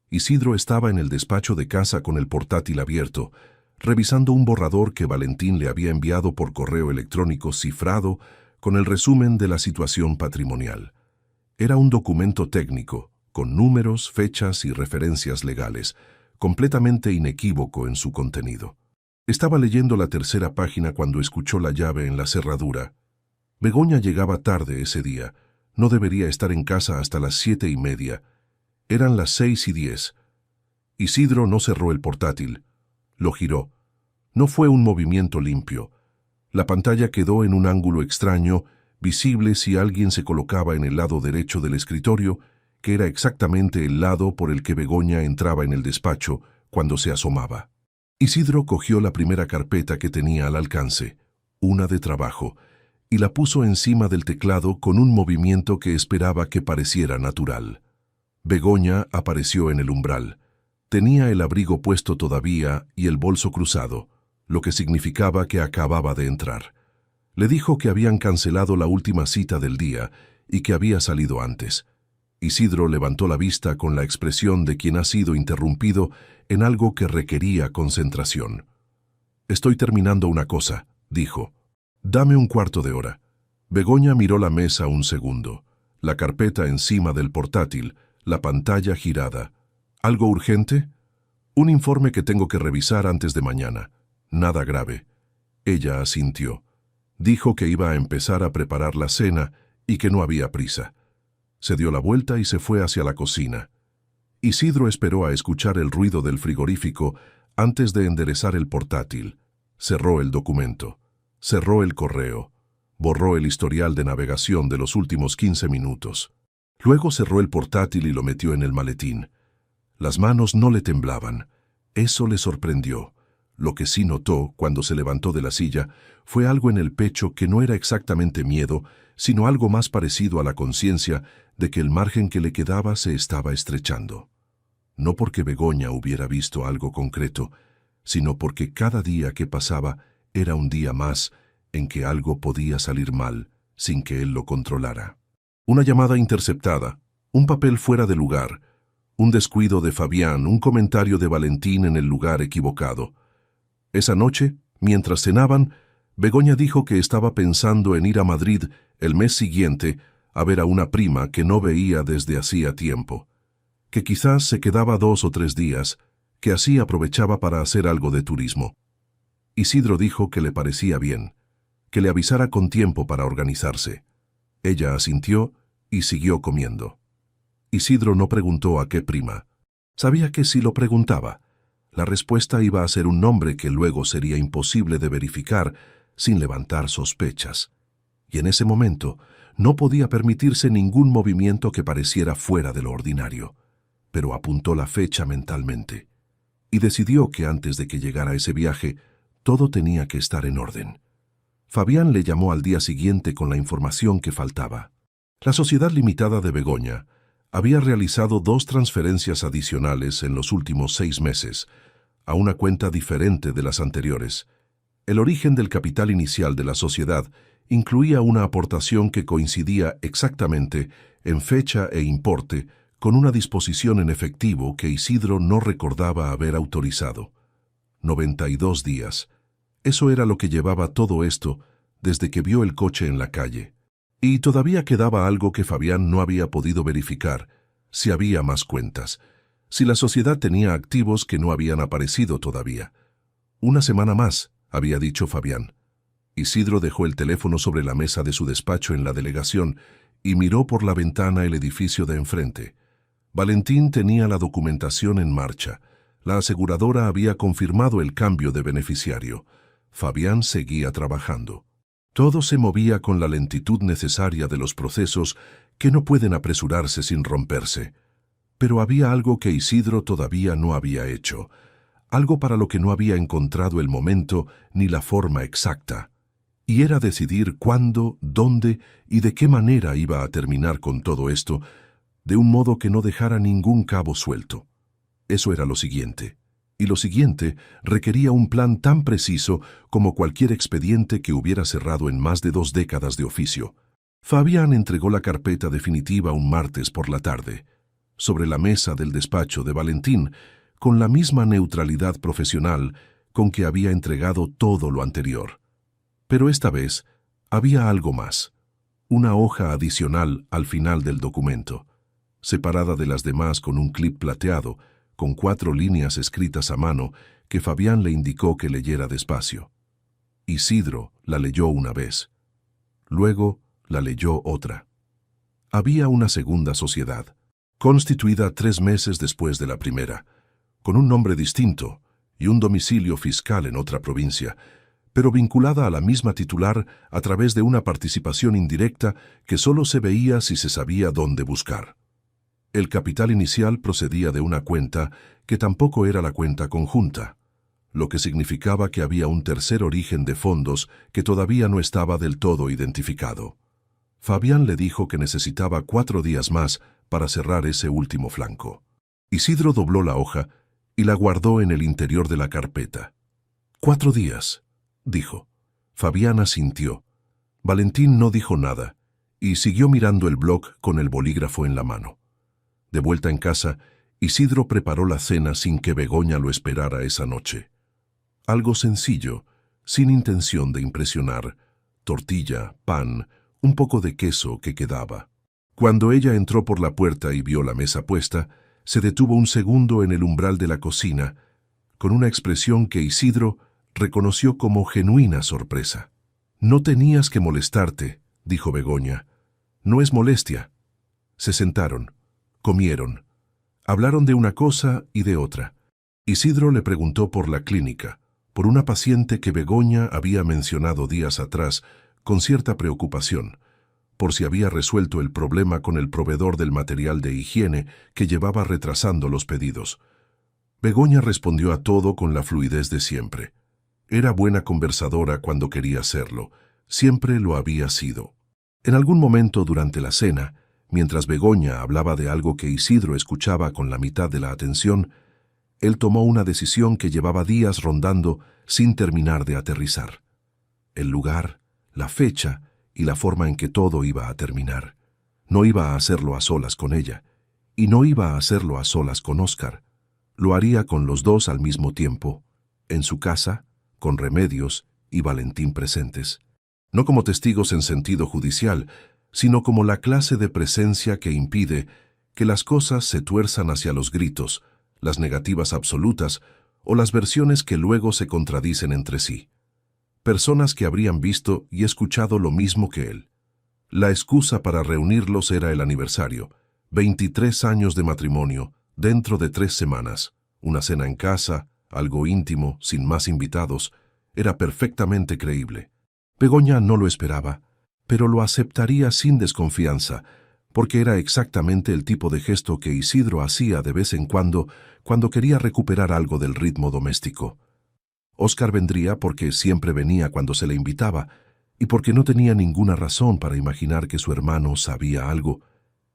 Isidro estaba en el despacho de casa con el portátil abierto, revisando un borrador que Valentín le había enviado por correo electrónico cifrado con el resumen de la situación patrimonial. Era un documento técnico, con números, fechas y referencias legales, completamente inequívoco en su contenido. Estaba leyendo la 3ª página cuando escuchó la llave en la cerradura. Begoña llegaba tarde ese día. No debería estar en casa hasta las 7:30. Eran las 6:10. Isidro no cerró el portátil. Lo giró. No fue un movimiento limpio. La pantalla quedó en un ángulo extraño, visible si alguien se colocaba en el lado derecho del escritorio, que era exactamente el lado por el que Begoña entraba en el despacho cuando se asomaba. Isidro cogió la primera carpeta que tenía al alcance, una de trabajo, y la puso encima del teclado con un movimiento que esperaba que pareciera natural. Begoña apareció en el umbral. Tenía el abrigo puesto todavía y el bolso cruzado, lo que significaba que acababa de entrar. Le dijo que habían cancelado la última cita del día y que había salido antes. Isidro levantó la vista con la expresión de quien ha sido interrumpido en algo que requería concentración. «Estoy terminando una cosa», dijo. «Dame un cuarto de hora». Begoña miró la mesa un segundo, la carpeta encima del portátil, la pantalla girada. «¿Algo urgente?» «Un informe que tengo que revisar antes de mañana. Nada grave». Ella asintió. Dijo que iba a empezar a preparar la cena y que no había prisa. Se dio la vuelta y se fue hacia la cocina. Isidro esperó a escuchar el ruido del frigorífico antes de enderezar el portátil. Cerró el documento. Cerró el correo. Borró el historial de navegación de los últimos 15 minutos. Luego cerró el portátil y lo metió en el maletín. Las manos no le temblaban. Eso le sorprendió. Lo que sí notó cuando se levantó de la silla fue algo en el pecho que no era exactamente miedo, sino algo más parecido a la conciencia de que el margen que le quedaba se estaba estrechando. No porque Begoña hubiera visto algo concreto, sino porque cada día que pasaba era un día más en que algo podía salir mal sin que él lo controlara. Una llamada interceptada, un papel fuera de lugar, un descuido de Fabián, un comentario de Valentín en el lugar equivocado. Esa noche, mientras cenaban, Begoña dijo que estaba pensando en ir a Madrid el mes siguiente a ver a una prima que no veía desde hacía tiempo, que quizás se quedaba 2 o 3 días, que así aprovechaba para hacer algo de turismo. Isidro dijo que le parecía bien, que le avisara con tiempo para organizarse. Ella asintió y siguió comiendo. Isidro no preguntó a qué prima. Sabía que si lo preguntaba, la respuesta iba a ser un nombre que luego sería imposible de verificar sin levantar sospechas. Y en ese momento no podía permitirse ningún movimiento que pareciera fuera de lo ordinario. Pero apuntó la fecha mentalmente y decidió que antes de que llegara ese viaje, todo tenía que estar en orden. Fabián le llamó al día siguiente con la información que faltaba. La Sociedad Limitada de Begoña había realizado 2 transferencias adicionales en los últimos 6 meses, a una cuenta diferente de las anteriores. El origen del capital inicial de la sociedad incluía una aportación que coincidía exactamente en fecha e importe con una disposición en efectivo que Isidro no recordaba haber autorizado. 92 días. Eso era lo que llevaba todo esto desde que vio el coche en la calle. Y todavía quedaba algo que Fabián no había podido verificar, si había más cuentas, si la sociedad tenía activos que no habían aparecido todavía. Una semana más, había dicho Fabián. Isidro dejó el teléfono sobre la mesa de su despacho en la delegación y miró por la ventana el edificio de enfrente. Valentín tenía la documentación en marcha. La aseguradora había confirmado el cambio de beneficiario. Fabián seguía trabajando. Todo se movía con la lentitud necesaria de los procesos que no pueden apresurarse sin romperse. Pero había algo que Isidro todavía no había hecho, algo para lo que no había encontrado el momento ni la forma exacta. Y era decidir cuándo, dónde y de qué manera iba a terminar con todo esto, de un modo que no dejara ningún cabo suelto. Eso era lo siguiente. Y lo siguiente requería un plan tan preciso como cualquier expediente que hubiera cerrado en más de 2 décadas de oficio. Fabián entregó la carpeta definitiva un martes por la tarde, sobre la mesa del despacho de Valentín, con la misma neutralidad profesional con que había entregado todo lo anterior. Pero esta vez había algo más, una hoja adicional al final del documento, separada de las demás con un clip plateado, con 4 líneas escritas a mano que Fabián le indicó que leyera despacio. Isidro la leyó una vez. Luego la leyó otra. Había una segunda sociedad, constituida 3 meses después de la primera, con un nombre distinto y un domicilio fiscal en otra provincia, pero vinculada a la misma titular a través de una participación indirecta que solo se veía si se sabía dónde buscar. El capital inicial procedía de una cuenta que tampoco era la cuenta conjunta, lo que significaba que había un tercer origen de fondos que todavía no estaba del todo identificado. Fabián le dijo que necesitaba 4 días más para cerrar ese último flanco. Isidro dobló la hoja y la guardó en el interior de la carpeta. 4 días, dijo. Fabián asintió. Valentín no dijo nada y siguió mirando el blog con el bolígrafo en la mano. De vuelta en casa, Isidro preparó la cena sin que Begoña lo esperara esa noche. Algo sencillo, sin intención de impresionar: tortilla, pan, un poco de queso que quedaba. Cuando ella entró por la puerta y vio la mesa puesta, se detuvo un segundo en el umbral de la cocina, con una expresión que Isidro reconoció como genuina sorpresa. «No tenías que molestarte», dijo Begoña. «No es molestia». Se sentaron. Comieron. Hablaron de una cosa y de otra. Isidro le preguntó por la clínica, por una paciente que Begoña había mencionado días atrás, con cierta preocupación, por si había resuelto el problema con el proveedor del material de higiene que llevaba retrasando los pedidos. Begoña respondió a todo con la fluidez de siempre. Era buena conversadora cuando quería serlo. Siempre lo había sido. En algún momento durante la cena, mientras Begoña hablaba de algo que Isidro escuchaba con la mitad de la atención, él tomó una decisión que llevaba días rondando sin terminar de aterrizar. El lugar, la fecha y la forma en que todo iba a terminar. No iba a hacerlo a solas con ella, y no iba a hacerlo a solas con Óscar. Lo haría con los dos al mismo tiempo, en su casa, con Remedios y Valentín presentes. No como testigos en sentido judicial, sino como la clase de presencia que impide que las cosas se tuerzan hacia los gritos, las negativas absolutas o las versiones que luego se contradicen entre sí. Personas que habrían visto y escuchado lo mismo que él. La excusa para reunirlos era el aniversario, 23 años de matrimonio, dentro de 3 semanas, una cena en casa, algo íntimo, sin más invitados, era perfectamente creíble. Begoña no lo esperaba, pero lo aceptaría sin desconfianza, porque era exactamente el tipo de gesto que Isidro hacía de vez en cuando quería recuperar algo del ritmo doméstico. Óscar vendría porque siempre venía cuando se le invitaba, y porque no tenía ninguna razón para imaginar que su hermano sabía algo.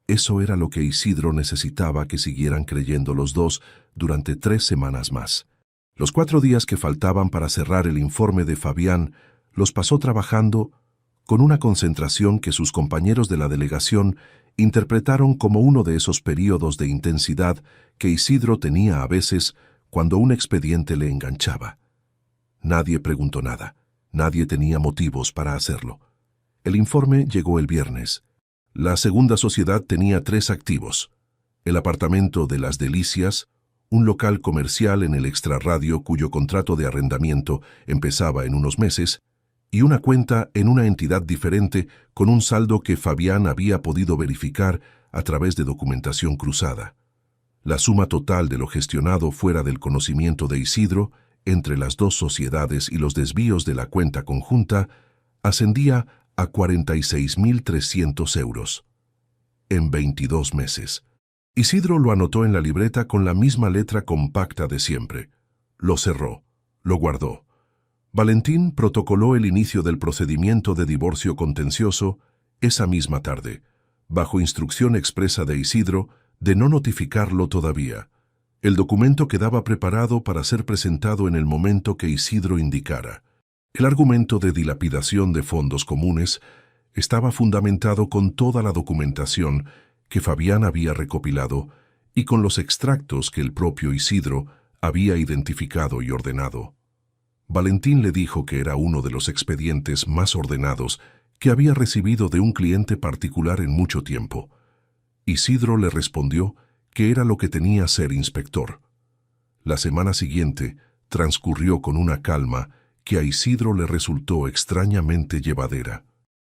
Eso era lo que Isidro necesitaba que siguieran creyendo los dos durante 3 semanas más. Los 4 días que faltaban para cerrar el informe de Fabián los pasó trabajando con una concentración que sus compañeros de la delegación interpretaron como uno de esos períodos de intensidad que Isidro tenía a veces cuando un expediente le enganchaba. Nadie preguntó nada, nadie tenía motivos para hacerlo. El informe llegó el viernes. La segunda sociedad tenía 3 activos: el apartamento de Las Delicias, un local comercial en el extrarradio cuyo contrato de arrendamiento empezaba en unos meses, y una cuenta en una entidad diferente con un saldo que Fabián había podido verificar a través de documentación cruzada. La suma total de lo gestionado fuera del conocimiento de Isidro, entre las 2 sociedades y los desvíos de la cuenta conjunta, ascendía a 46.300 euros. En 22 meses. Isidro lo anotó en la libreta con la misma letra compacta de siempre. Lo cerró, lo guardó. Valentín protocoló el inicio del procedimiento de divorcio contencioso esa misma tarde, bajo instrucción expresa de Isidro de no notificarlo todavía. El documento quedaba preparado para ser presentado en el momento que Isidro indicara. El argumento de dilapidación de fondos comunes estaba fundamentado con toda la documentación que Fabián había recopilado y con los extractos que el propio Isidro había identificado y ordenado. Valentín le dijo que era uno de los expedientes más ordenados que había recibido de un cliente particular en mucho tiempo. Isidro le respondió que era lo que tenía ser inspector. La semana siguiente transcurrió con una calma que a Isidro le resultó extrañamente llevadera.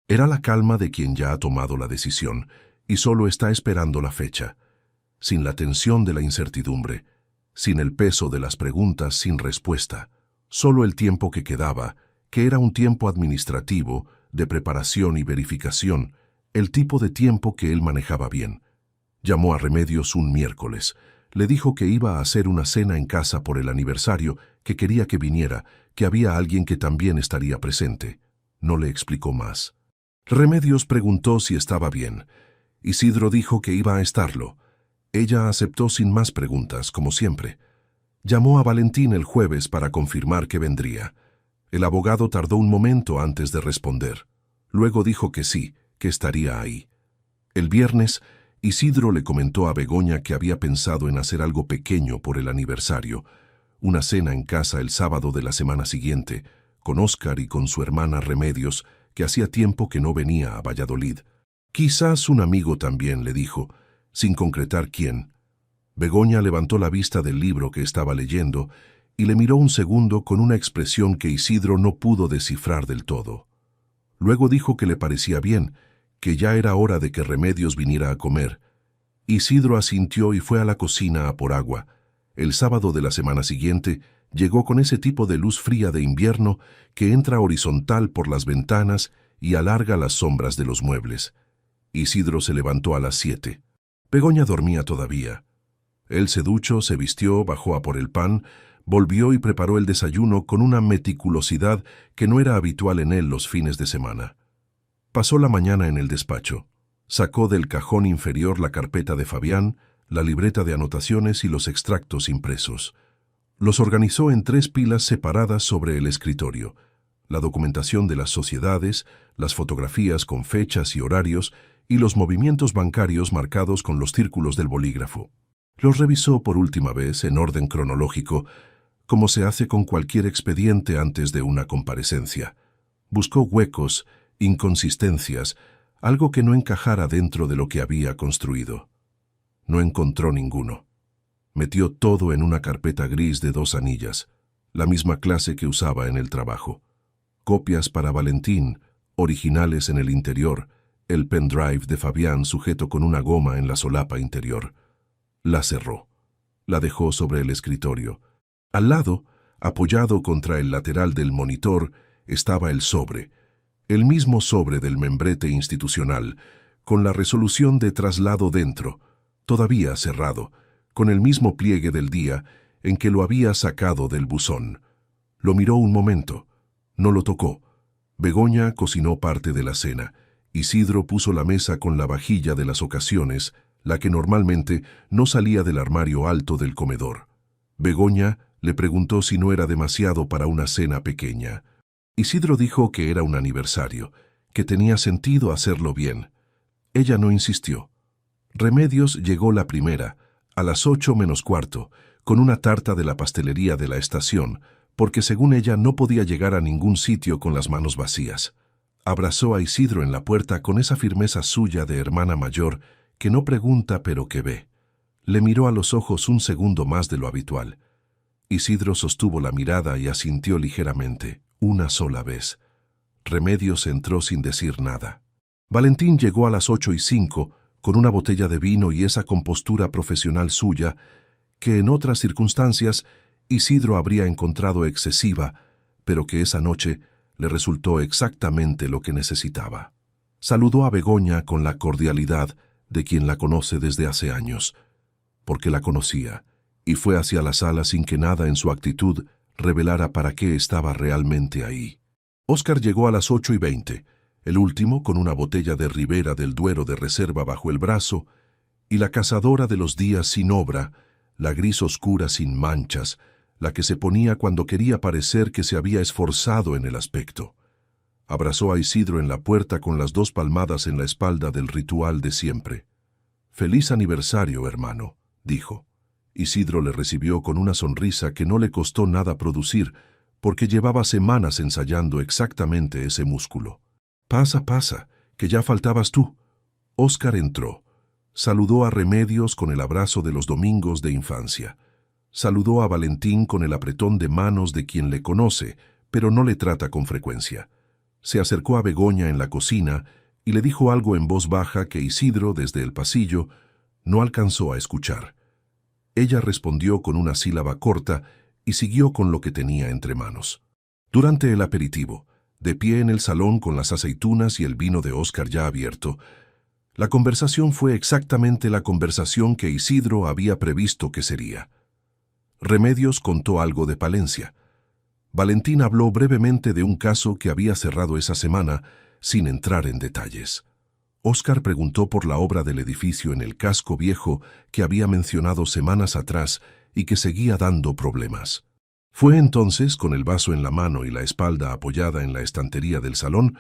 Era la calma de quien ya ha tomado la decisión y solo está esperando la fecha, sin la tensión de la incertidumbre, sin el peso de las preguntas sin respuesta, solo el tiempo que quedaba, que era un tiempo administrativo, de preparación y verificación, el tipo de tiempo que él manejaba bien. Llamó a Remedios un miércoles, le dijo que iba a hacer una cena en casa por el aniversario, que quería que viniera, que había alguien que también estaría presente. No le explicó más. Remedios preguntó si estaba bien. Isidro dijo que iba a estarlo. Ella aceptó sin más preguntas, como siempre. Llamó a Valentín el jueves para confirmar que vendría. El abogado tardó un momento antes de responder. Luego dijo que sí, que estaría ahí. El viernes, Isidro le comentó a Begoña que había pensado en hacer algo pequeño por el aniversario, una cena en casa el sábado de la semana siguiente, con Óscar y con su hermana Remedios, que hacía tiempo que no venía a Valladolid. Quizás un amigo también, le dijo, sin concretar quién. Begoña levantó la vista del libro que estaba leyendo y le miró un segundo con una expresión que Isidro no pudo descifrar del todo. Luego dijo que le parecía bien, que ya era hora de que Remedios viniera a comer. Isidro asintió y fue a la cocina a por agua. El sábado de la semana siguiente llegó con ese tipo de luz fría de invierno que entra horizontal por las ventanas y alarga las sombras de los muebles. Isidro se levantó a las 7. Begoña dormía todavía. Él se duchó, se vistió, bajó a por el pan, volvió y preparó el desayuno con una meticulosidad que no era habitual en él los fines de semana. Pasó la mañana en el despacho. Sacó del cajón inferior la carpeta de Fabián, la libreta de anotaciones y los extractos impresos. Los organizó en 3 pilas separadas sobre el escritorio: la documentación de las sociedades, las fotografías con fechas y horarios y los movimientos bancarios marcados con los círculos del bolígrafo. Los revisó por última vez en orden cronológico, como se hace con cualquier expediente antes de una comparecencia. Buscó huecos, inconsistencias, algo que no encajara dentro de lo que había construido. No encontró ninguno. Metió todo en una carpeta gris de 2 anillas, la misma clase que usaba en el trabajo. Copias para Valentín, originales en el interior, el pendrive de Fabián sujeto con una goma en la solapa interior. La cerró. La dejó sobre el escritorio. Al lado, apoyado contra el lateral del monitor, estaba el sobre, el mismo sobre del membrete institucional, con la resolución de traslado dentro, todavía cerrado, con el mismo pliegue del día en que lo había sacado del buzón. Lo miró un momento. No lo tocó. Begoña cocinó parte de la cena. Isidro puso la mesa con la vajilla de las ocasiones, la que normalmente no salía del armario alto del comedor. Begoña le preguntó si no era demasiado para una cena pequeña. Isidro dijo que era un aniversario, que tenía sentido hacerlo bien. Ella no insistió. Remedios llegó la primera, a las 8:45, con una tarta de la pastelería de la estación, porque según ella no podía llegar a ningún sitio con las manos vacías. Abrazó a Isidro en la puerta con esa firmeza suya de hermana mayor que no pregunta pero que ve. Le miró a los ojos un segundo más de lo habitual. Isidro sostuvo la mirada y asintió ligeramente, una sola vez. Remedios entró sin decir nada. Valentín llegó a las 8:05 con una botella de vino y esa compostura profesional suya que en otras circunstancias Isidro habría encontrado excesiva, pero que esa noche le resultó exactamente lo que necesitaba. Saludó a Begoña con la cordialidad de quien la conoce desde hace años, porque la conocía, y fue hacia la sala sin que nada en su actitud revelara para qué estaba realmente ahí. Óscar llegó a las 8:20, el último con una botella de Ribera del Duero de reserva bajo el brazo, y la cazadora de los días sin obra, la gris oscura sin manchas, la que se ponía cuando quería parecer que se había esforzado en el aspecto. Abrazó a Isidro en la puerta con las 2 palmadas en la espalda del ritual de siempre. «Feliz aniversario, hermano», dijo. Isidro le recibió con una sonrisa que no le costó nada producir, porque llevaba semanas ensayando exactamente ese músculo. «Pasa, pasa, que ya faltabas tú». Óscar entró. Saludó a Remedios con el abrazo de los domingos de infancia. Saludó a Valentín con el apretón de manos de quien le conoce, pero no le trata con frecuencia. Se acercó a Begoña en la cocina y le dijo algo en voz baja que Isidro, desde el pasillo, no alcanzó a escuchar. Ella respondió con una sílaba corta y siguió con lo que tenía entre manos. Durante el aperitivo, de pie en el salón con las aceitunas y el vino de Óscar ya abierto, la conversación fue exactamente la conversación que Isidro había previsto que sería. Remedios contó algo de Palencia. Valentín habló brevemente de un caso que había cerrado esa semana, sin entrar en detalles. Óscar preguntó por la obra del edificio en el casco viejo que había mencionado semanas atrás y que seguía dando problemas. Fue entonces, con el vaso en la mano y la espalda apoyada en la estantería del salón,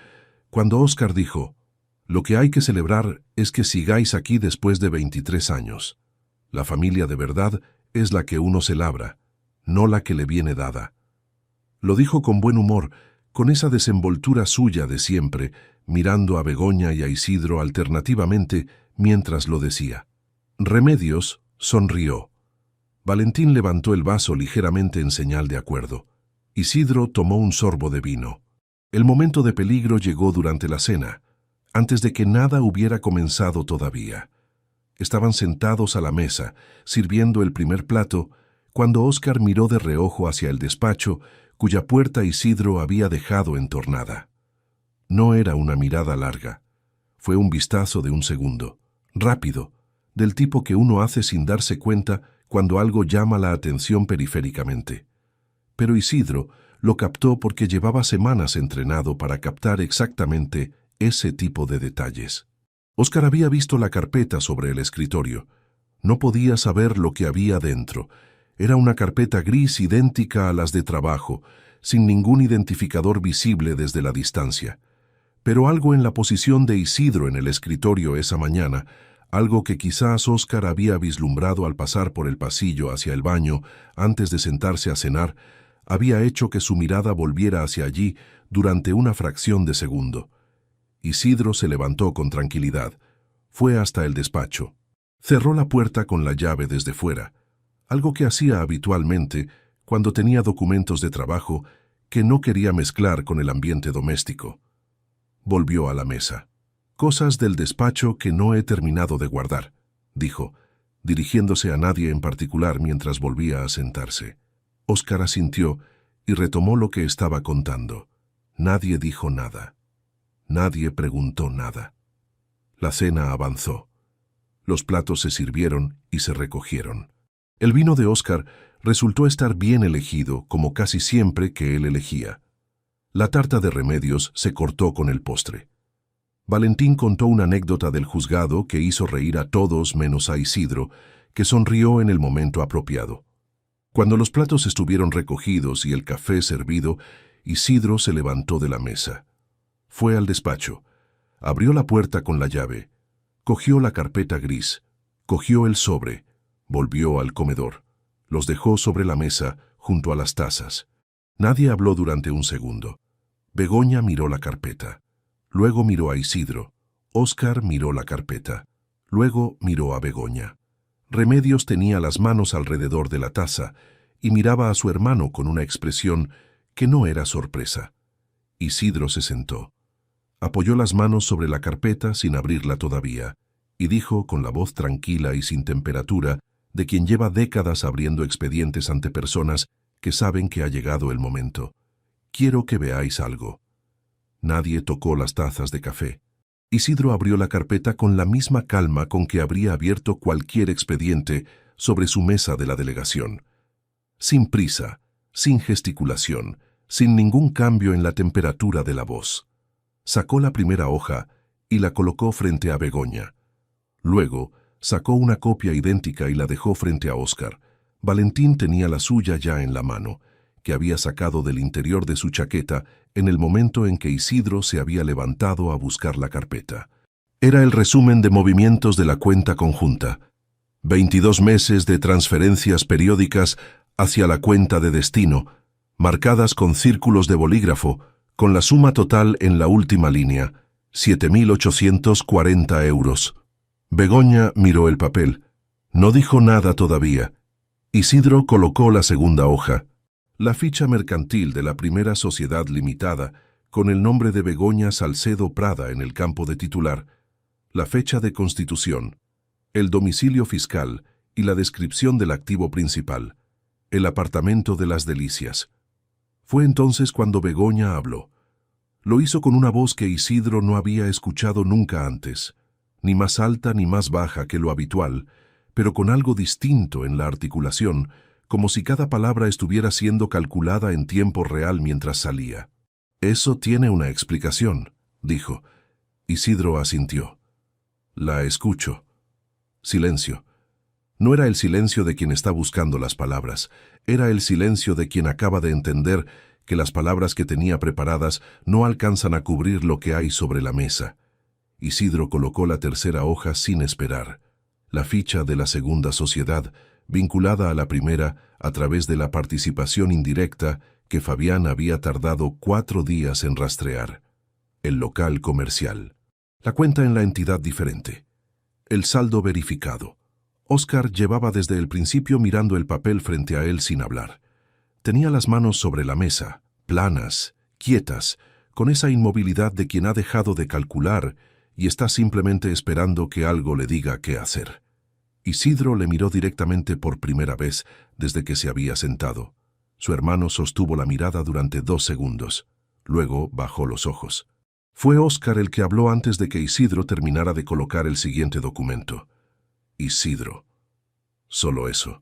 cuando Óscar dijo: «Lo que hay que celebrar es que sigáis aquí después de 23 años. La familia de verdad es la que uno se labra, no la que le viene dada». Lo dijo con buen humor, con esa desenvoltura suya de siempre, mirando a Begoña y a Isidro alternativamente mientras lo decía. Remedios sonrió. Valentín levantó el vaso ligeramente en señal de acuerdo. Isidro tomó un sorbo de vino. El momento de peligro llegó durante la cena, antes de que nada hubiera comenzado todavía. Estaban sentados a la mesa, sirviendo el primer plato, cuando Óscar miró de reojo hacia el despacho, cuya puerta Isidro había dejado entornada. No era una mirada larga. Fue un vistazo de un segundo, rápido, del tipo que uno hace sin darse cuenta cuando algo llama la atención periféricamente. Pero Isidro lo captó porque llevaba semanas entrenado para captar exactamente ese tipo de detalles. Óscar había visto la carpeta sobre el escritorio. No podía saber lo que había dentro. Era una carpeta gris idéntica a las de trabajo, sin ningún identificador visible desde la distancia. Pero algo en la posición de Isidro en el escritorio esa mañana, algo que quizás Óscar había vislumbrado al pasar por el pasillo hacia el baño antes de sentarse a cenar, había hecho que su mirada volviera hacia allí durante una fracción de segundo. Isidro se levantó con tranquilidad. Fue hasta el despacho. Cerró la puerta con la llave desde fuera, algo que hacía habitualmente cuando tenía documentos de trabajo que no quería mezclar con el ambiente doméstico. Volvió a la mesa. «Cosas del despacho que no he terminado de guardar», dijo, dirigiéndose a nadie en particular mientras volvía a sentarse. Óscar asintió y retomó lo que estaba contando. Nadie dijo nada. Nadie preguntó nada. La cena avanzó. Los platos se sirvieron y se recogieron. El vino de Óscar resultó estar bien elegido, como casi siempre que él elegía. La tarta de Remedios se cortó con el postre. Valentín contó una anécdota del juzgado que hizo reír a todos menos a Isidro, que sonrió en el momento apropiado. Cuando los platos estuvieron recogidos y el café servido, Isidro se levantó de la mesa. Fue al despacho. Abrió la puerta con la llave. Cogió la carpeta gris, cogió el sobre, volvió al comedor. Los dejó sobre la mesa, junto a las tazas. Nadie habló durante un segundo. Begoña miró la carpeta. Luego miró a Isidro. Óscar miró la carpeta. Luego miró a Begoña. Remedios tenía las manos alrededor de la taza y miraba a su hermano con una expresión que no era sorpresa. Isidro se sentó. Apoyó las manos sobre la carpeta sin abrirla todavía y dijo con la voz tranquila y sin temperatura de quien lleva décadas abriendo expedientes ante personas que saben que ha llegado el momento. Quiero que veáis algo. Nadie tocó las tazas de café. Isidro abrió la carpeta con la misma calma con que habría abierto cualquier expediente sobre su mesa de la delegación. Sin prisa, sin gesticulación, sin ningún cambio en la temperatura de la voz. Sacó la primera hoja y la colocó frente a Begoña. Luego, sacó una copia idéntica y la dejó frente a Óscar. Valentín tenía la suya ya en la mano, que había sacado del interior de su chaqueta en el momento en que Isidro se había levantado a buscar la carpeta. Era el resumen de movimientos de la cuenta conjunta. 22 meses de transferencias periódicas hacia la cuenta de destino, marcadas con círculos de bolígrafo, con la suma total en la última línea, 7.840 euros. Begoña miró el papel. No dijo nada todavía. Isidro colocó la segunda hoja. La ficha mercantil de la primera sociedad limitada, con el nombre de Begoña Salcedo Prada en el campo de titular, la fecha de constitución, el domicilio fiscal y la descripción del activo principal, el apartamento de las Delicias. Fue entonces cuando Begoña habló. Lo hizo con una voz que Isidro no había escuchado nunca antes, ni más alta ni más baja que lo habitual, pero con algo distinto en la articulación, como si cada palabra estuviera siendo calculada en tiempo real mientras salía. «Eso tiene una explicación», dijo. Isidro asintió. «La escucho». Silencio. No era el silencio de quien está buscando las palabras, era el silencio de quien acaba de entender que las palabras que tenía preparadas no alcanzan a cubrir lo que hay sobre la mesa. Isidro colocó la tercera hoja sin esperar. La ficha de la segunda sociedad, vinculada a la primera a través de la participación indirecta que Fabián había tardado 4 días en rastrear. El local comercial. La cuenta en la entidad diferente. El saldo verificado. Óscar llevaba desde el principio mirando el papel frente a él sin hablar. Tenía las manos sobre la mesa, planas, quietas, con esa inmovilidad de quien ha dejado de calcular y está simplemente esperando que algo le diga qué hacer. Isidro le miró directamente por primera vez desde que se había sentado. Su hermano sostuvo la mirada durante 2 segundos. Luego bajó los ojos. Fue Óscar el que habló antes de que Isidro terminara de colocar el siguiente documento. Isidro. Solo eso.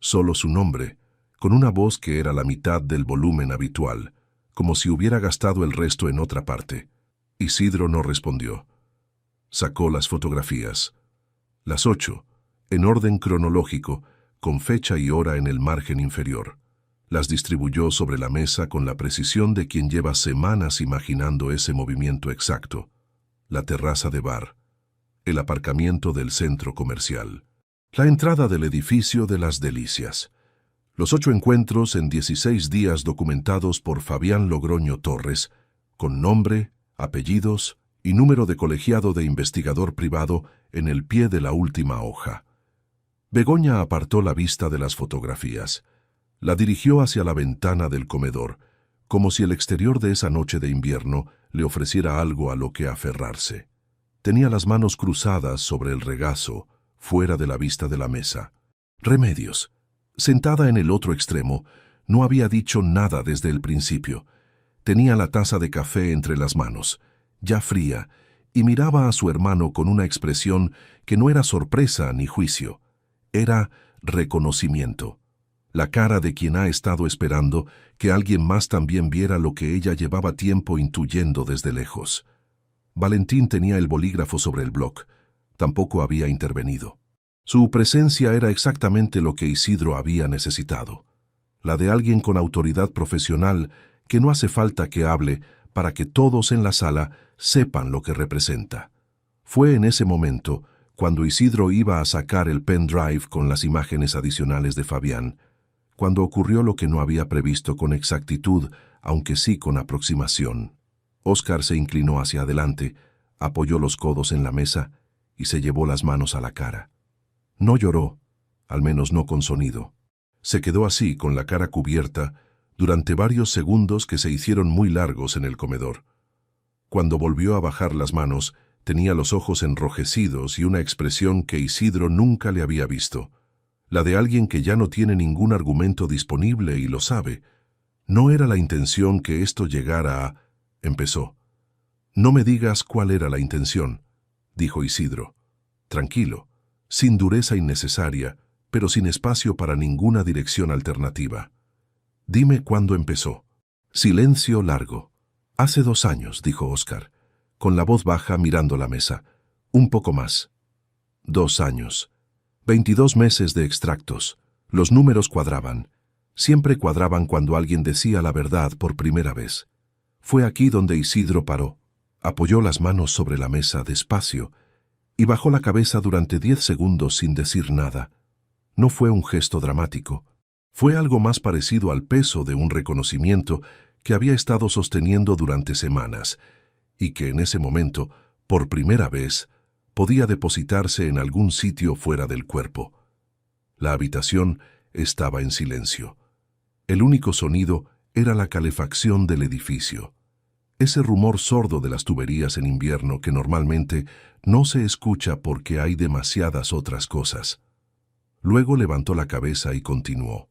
Solo su nombre, con una voz que era la mitad del volumen habitual, como si hubiera gastado el resto en otra parte. Isidro no respondió. Sacó las fotografías. Las 8, en orden cronológico, con fecha y hora en el margen inferior. Las distribuyó sobre la mesa con la precisión de quien lleva semanas imaginando ese movimiento exacto. La terraza de bar. El aparcamiento del centro comercial. La entrada del edificio de las Delicias. Los 8 encuentros en 16 días documentados por Fabián Logroño Torres, con nombre, apellidos y número de colegiado de investigador privado en el pie de la última hoja. Begoña apartó la vista de las fotografías. La dirigió hacia la ventana del comedor, como si el exterior de esa noche de invierno le ofreciera algo a lo que aferrarse. Tenía las manos cruzadas sobre el regazo, fuera de la vista de la mesa. Remedios, sentada en el otro extremo, no había dicho nada desde el principio. Tenía la taza de café entre las manos, ya fría, y miraba a su hermano con una expresión que no era sorpresa ni juicio. Era reconocimiento. La cara de quien ha estado esperando que alguien más también viera lo que ella llevaba tiempo intuyendo desde lejos. Valentín tenía el bolígrafo sobre el bloc. Tampoco había intervenido. Su presencia era exactamente lo que Isidro había necesitado. La de alguien con autoridad profesional que no hace falta que hable para que todos en la sala sepan lo que representa. Fue en ese momento, cuando Isidro iba a sacar el pendrive con las imágenes adicionales de Fabián, cuando ocurrió lo que no había previsto con exactitud, aunque sí con aproximación. Óscar se inclinó hacia adelante, apoyó los codos en la mesa y se llevó las manos a la cara. No lloró, al menos no con sonido. Se quedó así, con la cara cubierta, durante varios segundos que se hicieron muy largos en el comedor. Cuando volvió a bajar las manos, tenía los ojos enrojecidos y una expresión que Isidro nunca le había visto, la de alguien que ya no tiene ningún argumento disponible y lo sabe. No era la intención que esto llegara a... Empezó. «No me digas cuál era la intención», dijo Isidro. Tranquilo, sin dureza innecesaria, pero sin espacio para ninguna dirección alternativa. «Dime cuándo empezó». Silencio largo. «Hace 2 años», dijo Óscar, con la voz baja mirando la mesa. «Un poco más». 2 años. 22 meses de extractos. Los números cuadraban. Siempre cuadraban cuando alguien decía la verdad por primera vez. Fue aquí donde Isidro paró, apoyó las manos sobre la mesa despacio y bajó la cabeza durante 10 segundos sin decir nada. No fue un gesto dramático. Fue algo más parecido al peso de un reconocimiento que había estado sosteniendo durante semanas y que en ese momento, por primera vez, podía depositarse en algún sitio fuera del cuerpo. La habitación estaba en silencio. El único sonido era la calefacción del edificio. Ese rumor sordo de las tuberías en invierno que normalmente no se escucha porque hay demasiadas otras cosas. Luego levantó la cabeza y continuó.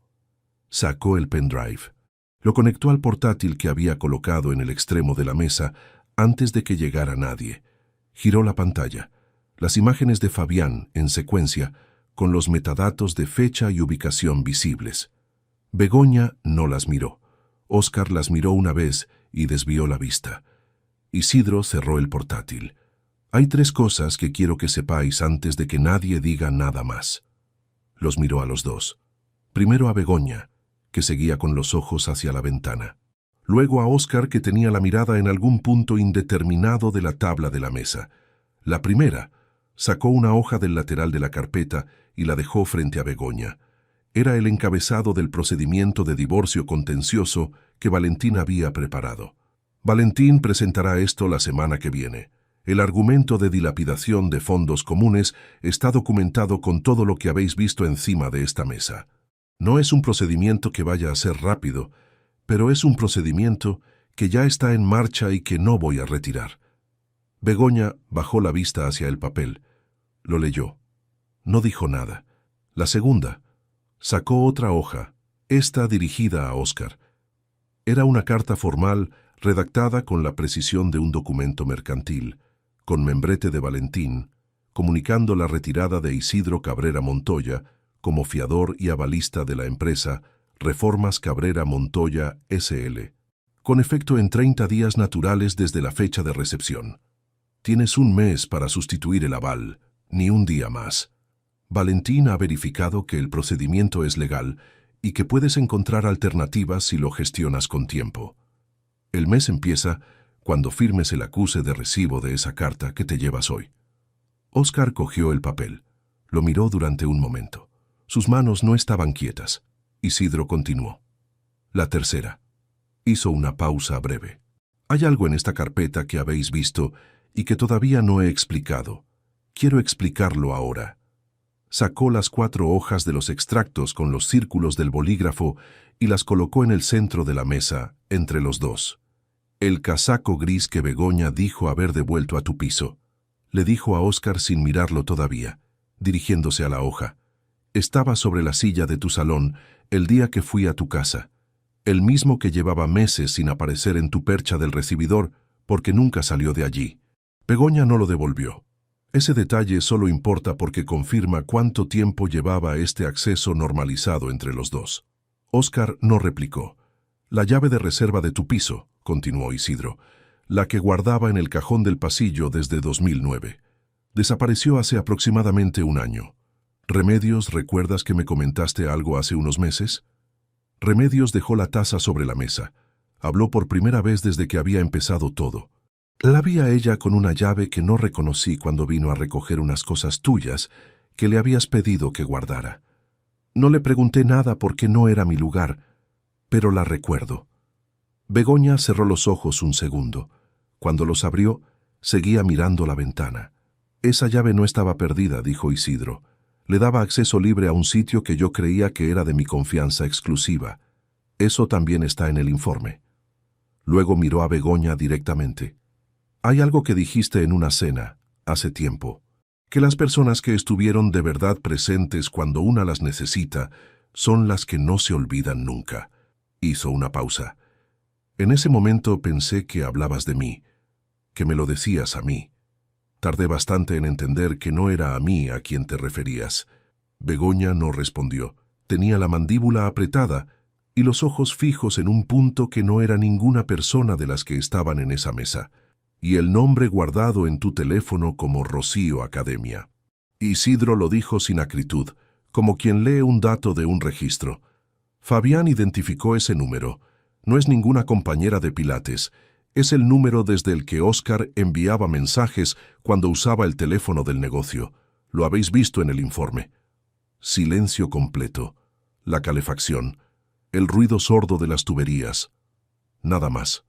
Sacó el pendrive. Lo conectó al portátil que había colocado en el extremo de la mesa antes de que llegara nadie. Giró la pantalla. Las imágenes de Fabián, en secuencia, con los metadatos de fecha y ubicación visibles. Begoña no las miró. Óscar las miró una vez y desvió la vista. Isidro cerró el portátil. «Hay 3 cosas que quiero que sepáis antes de que nadie diga nada más». Los miró a los dos. Primero a Begoña, que seguía con los ojos hacia la ventana. Luego a Óscar, que tenía la mirada en algún punto indeterminado de la tabla de la mesa. La primera, sacó una hoja del lateral de la carpeta y la dejó frente a Begoña. Era el encabezado del procedimiento de divorcio contencioso que Valentín había preparado. Valentín presentará esto la semana que viene. El argumento de dilapidación de fondos comunes está documentado con todo lo que habéis visto encima de esta mesa. No es un procedimiento que vaya a ser rápido, pero es un procedimiento que ya está en marcha y que no voy a retirar. Begoña bajó la vista hacia el papel. Lo leyó. No dijo nada. La segunda, sacó otra hoja, esta dirigida a Óscar. Era una carta formal redactada con la precisión de un documento mercantil, con membrete de Valentín, comunicando la retirada de Isidro Cabrera Montoya como fiador y avalista de la empresa Reformas Cabrera Montoya S.L., con efecto en 30 días naturales desde la fecha de recepción. Tienes 1 mes para sustituir el aval, ni 1 día más. Valentín ha verificado que el procedimiento es legal y que puedes encontrar alternativas si lo gestionas con tiempo. El mes empieza cuando firmes el acuse de recibo de esa carta que te llevas hoy. Óscar cogió el papel. Lo miró durante un momento. Sus manos no estaban quietas. Isidro continuó. La tercera. Hizo una pausa breve. Hay algo en esta carpeta que habéis visto y que todavía no he explicado. Quiero explicarlo ahora. Sacó las 4 hojas de los extractos con los círculos del bolígrafo y las colocó en el centro de la mesa, entre los dos. El casaco gris que Begoña dijo haber devuelto a tu piso, le dijo a Óscar sin mirarlo todavía, dirigiéndose a la hoja. Estaba sobre la silla de tu salón el día que fui a tu casa, el mismo que llevaba meses sin aparecer en tu percha del recibidor porque nunca salió de allí. Begoña no lo devolvió. Ese detalle solo importa porque confirma cuánto tiempo llevaba este acceso normalizado entre los dos. Óscar no replicó. La llave de reserva de tu piso, continuó Isidro, la que guardaba en el cajón del pasillo desde 2009. Desapareció hace aproximadamente 1 año. Remedios, ¿recuerdas que me comentaste algo hace unos meses? Remedios dejó la taza sobre la mesa. Habló por primera vez desde que había empezado todo. La vi a ella con una llave que no reconocí cuando vino a recoger unas cosas tuyas que le habías pedido que guardara. No le pregunté nada porque no era mi lugar, pero la recuerdo. Begoña cerró los ojos un segundo. Cuando los abrió, seguía mirando la ventana. Esa llave no estaba perdida, dijo Isidro. Le daba acceso libre a un sitio que yo creía que era de mi confianza exclusiva. Eso también está en el informe. Luego miró a Begoña directamente. Hay algo que dijiste en una cena, hace tiempo, que las personas que estuvieron de verdad presentes cuando una las necesita son las que no se olvidan nunca. Hizo una pausa. En ese momento pensé que hablabas de mí, que me lo decías a mí. Tardé bastante en entender que no era a mí a quien te referías. Begoña no respondió. Tenía la mandíbula apretada y los ojos fijos en un punto que no era ninguna persona de las que estaban en esa mesa, y el nombre guardado en tu teléfono como Rocío Academia. Isidro lo dijo sin acritud, como quien lee un dato de un registro. Fabián identificó ese número. No es ninguna compañera de Pilates. Es el número desde el que Óscar enviaba mensajes cuando usaba el teléfono del negocio. Lo habéis visto en el informe. Silencio completo. La calefacción. El ruido sordo de las tuberías. Nada más.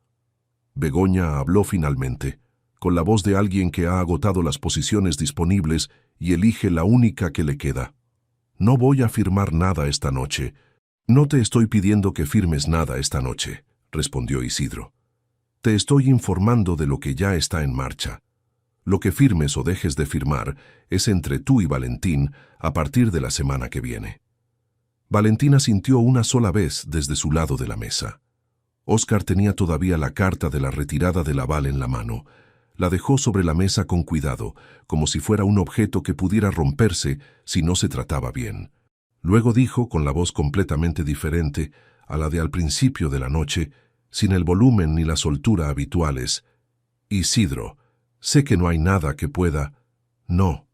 Begoña habló finalmente, con la voz de alguien que ha agotado las posiciones disponibles y elige la única que le queda. No voy a firmar nada esta noche. No te estoy pidiendo que firmes nada esta noche, respondió Isidro. Te estoy informando de lo que ya está en marcha. Lo que firmes o dejes de firmar es entre tú y Valentín a partir de la semana que viene. Valentina sintió una sola vez desde su lado de la mesa. Óscar tenía todavía la carta de la retirada del aval en la mano. La dejó sobre la mesa con cuidado, como si fuera un objeto que pudiera romperse si no se trataba bien. Luego dijo, con la voz completamente diferente a la de al principio de la noche, sin el volumen ni la soltura habituales: Isidro, sé que no hay nada que pueda... No.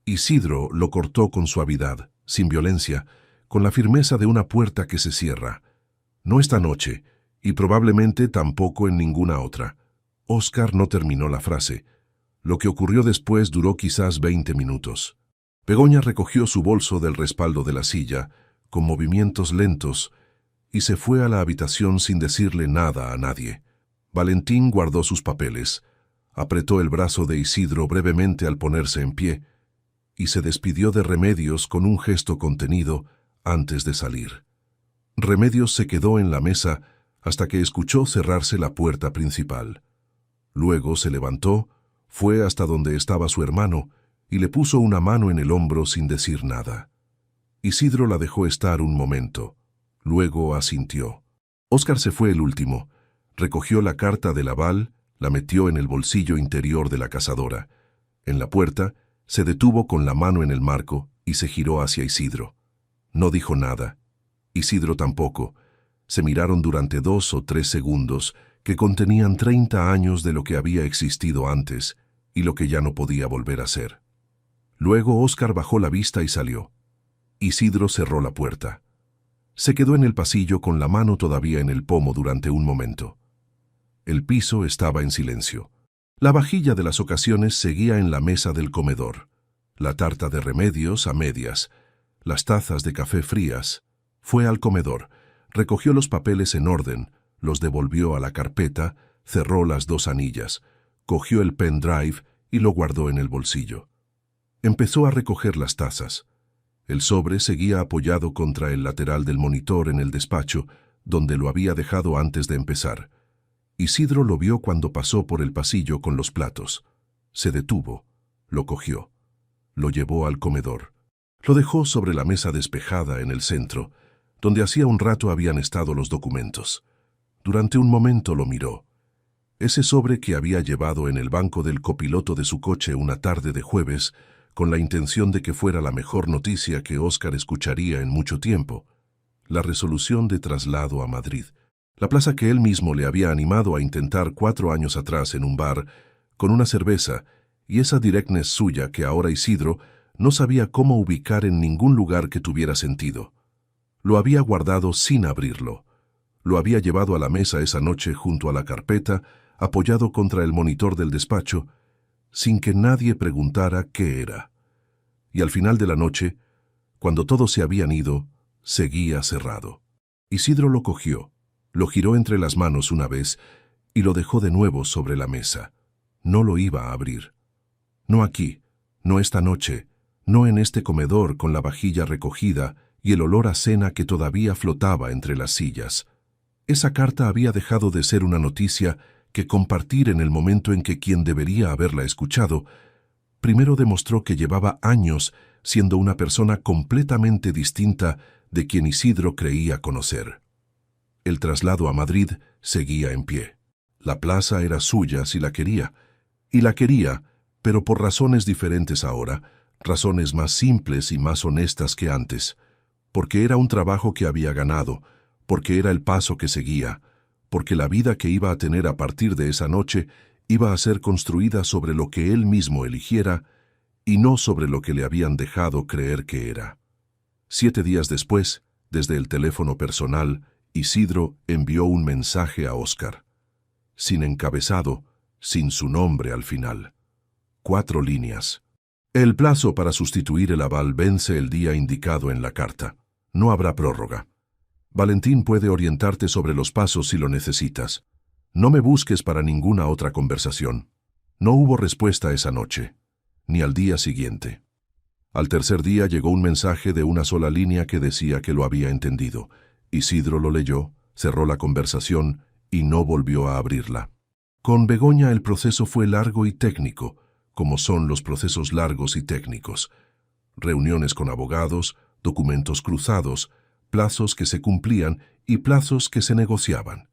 Isidro lo cortó con suavidad, sin violencia, con la firmeza de una puerta que se cierra. No esta noche, y probablemente tampoco en ninguna otra. Óscar no terminó la frase. Lo que ocurrió después duró quizás 20 minutos. Begoña recogió su bolso del respaldo de la silla, con movimientos lentos, y se fue a la habitación sin decirle nada a nadie. Valentín guardó sus papeles, apretó el brazo de Isidro brevemente al ponerse en pie, y se despidió de Remedios con un gesto contenido antes de salir. Remedios se quedó en la mesa hasta que escuchó cerrarse la puerta principal. Luego se levantó, fue hasta donde estaba su hermano y le puso una mano en el hombro sin decir nada. Isidro la dejó estar un momento. Luego asintió. Óscar se fue el último. Recogió la carta del aval, la metió en el bolsillo interior de la cazadora. En la puerta, se detuvo con la mano en el marco y se giró hacia Isidro. No dijo nada. Isidro tampoco. Se miraron durante 2 o 3 segundos que contenían 30 años de lo que había existido antes y lo que ya no podía volver a ser. Luego Óscar bajó la vista y salió. Isidro cerró la puerta. Se quedó en el pasillo con la mano todavía en el pomo durante un momento. El piso estaba en silencio. La vajilla de las ocasiones seguía en la mesa del comedor. La tarta de Remedios a medias. Las tazas de café frías. Fue al comedor. Recogió los papeles en orden, los devolvió a la carpeta, cerró las 2 anillas, cogió el pendrive y lo guardó en el bolsillo. Empezó a recoger las tazas. El sobre seguía apoyado contra el lateral del monitor en el despacho, donde lo había dejado antes de empezar. Isidro lo vio cuando pasó por el pasillo con los platos. Se detuvo, lo cogió, lo llevó al comedor. Lo dejó sobre la mesa despejada en el centro, donde hacía un rato habían estado los documentos. Durante un momento lo miró. Ese sobre que había llevado en el banco del copiloto de su coche una tarde de jueves, con la intención de que fuera la mejor noticia que Óscar escucharía en mucho tiempo. La resolución de traslado a Madrid. La plaza que él mismo le había animado a intentar 4 años atrás en un bar, con una cerveza, y esa directness suya que ahora Isidro no sabía cómo ubicar en ningún lugar que tuviera sentido. Lo había guardado sin abrirlo. Lo había llevado a la mesa esa noche junto a la carpeta, apoyado contra el monitor del despacho, sin que nadie preguntara qué era. Y al final de la noche, cuando todos se habían ido, seguía cerrado. Isidro lo cogió, lo giró entre las manos una vez y lo dejó de nuevo sobre la mesa. No lo iba a abrir. No aquí, no esta noche, no en este comedor con la vajilla recogida y el olor a cena que todavía flotaba entre las sillas. Esa carta había dejado de ser una noticia que compartir en el momento en que quien debería haberla escuchado primero demostró que llevaba años siendo una persona completamente distinta de quien Isidro creía conocer. El traslado a Madrid seguía en pie. La plaza era suya si la quería, y la quería, pero por razones diferentes ahora, razones más simples y más honestas que antes, porque era un trabajo que había ganado, porque era el paso que seguía, porque la vida que iba a tener a partir de esa noche iba a ser construida sobre lo que él mismo eligiera y no sobre lo que le habían dejado creer que era. 7 días después, desde el teléfono personal, Isidro envió un mensaje a Óscar, sin encabezado, sin su nombre al final. 4 líneas. El plazo para sustituir el aval vence el día indicado en la carta. No habrá prórroga. Valentín puede orientarte sobre los pasos si lo necesitas. No me busques para ninguna otra conversación. No hubo respuesta esa noche, ni al día siguiente. Al tercer día llegó un mensaje de una sola línea que decía que lo había entendido. Isidro lo leyó, cerró la conversación y no volvió a abrirla. Con Begoña el proceso fue largo y técnico, como son los procesos largos y técnicos. Reuniones con abogados, documentos cruzados, plazos que se cumplían y plazos que se negociaban.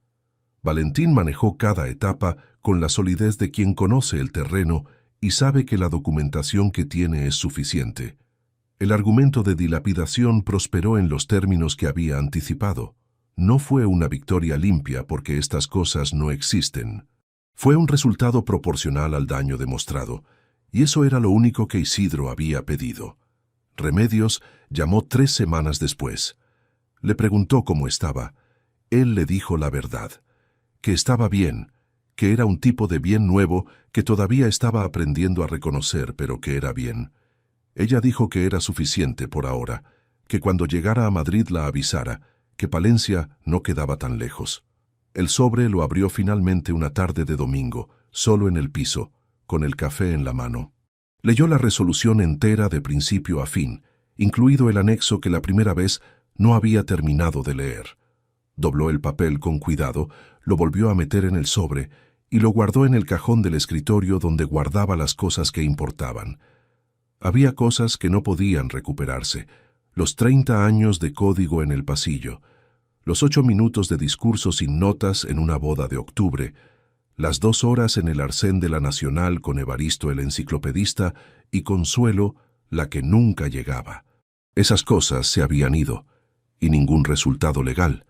Valentín manejó cada etapa con la solidez de quien conoce el terreno y sabe que la documentación que tiene es suficiente. El argumento de dilapidación prosperó en los términos que había anticipado. No fue una victoria limpia porque estas cosas no existen. Fue un resultado proporcional al daño demostrado, y eso era lo único que Isidro había pedido. Remedios llamó 3 semanas después. Le preguntó cómo estaba. Él le dijo la verdad, que estaba bien, que era un tipo de bien nuevo que todavía estaba aprendiendo a reconocer, pero que era bien. Ella dijo que era suficiente por ahora, que cuando llegara a Madrid la avisara, que Palencia no quedaba tan lejos. El sobre lo abrió finalmente una tarde de domingo, solo en el piso, con el café en la mano. Leyó la resolución entera de principio a fin, incluido el anexo que la primera vez no había terminado de leer. Dobló el papel con cuidado, lo volvió a meter en el sobre y lo guardó en el cajón del escritorio donde guardaba las cosas que importaban. Había cosas que no podían recuperarse. Los 30 años de código en el pasillo, los 8 minutos de discurso sin notas en una boda de octubre, las 2 horas en el arcén de la Nacional con Evaristo el enciclopedista y Consuelo, la que nunca llegaba. Esas cosas se habían ido, y ningún resultado legal,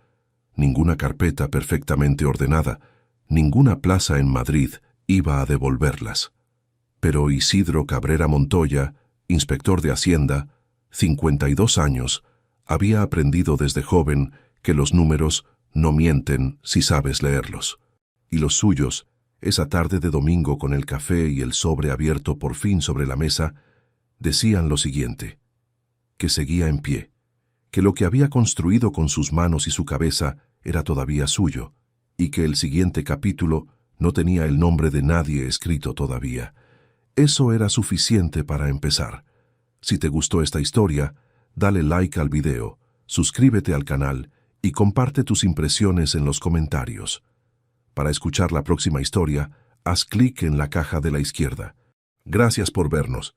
ninguna carpeta perfectamente ordenada, ninguna plaza en Madrid iba a devolverlas. Pero Isidro Cabrera Montoya, inspector de Hacienda, 52 años, había aprendido desde joven que los números no mienten si sabes leerlos. Y los suyos, esa tarde de domingo con el café y el sobre abierto por fin sobre la mesa, decían lo siguiente: que seguía en pie, que lo que había construido con sus manos y su cabeza era todavía suyo, y que el siguiente capítulo no tenía el nombre de nadie escrito todavía. Eso era suficiente para empezar. Si te gustó esta historia, dale like al video, suscríbete al canal y comparte tus impresiones en los comentarios. Para escuchar la próxima historia, haz clic en la caja de la izquierda. Gracias por vernos.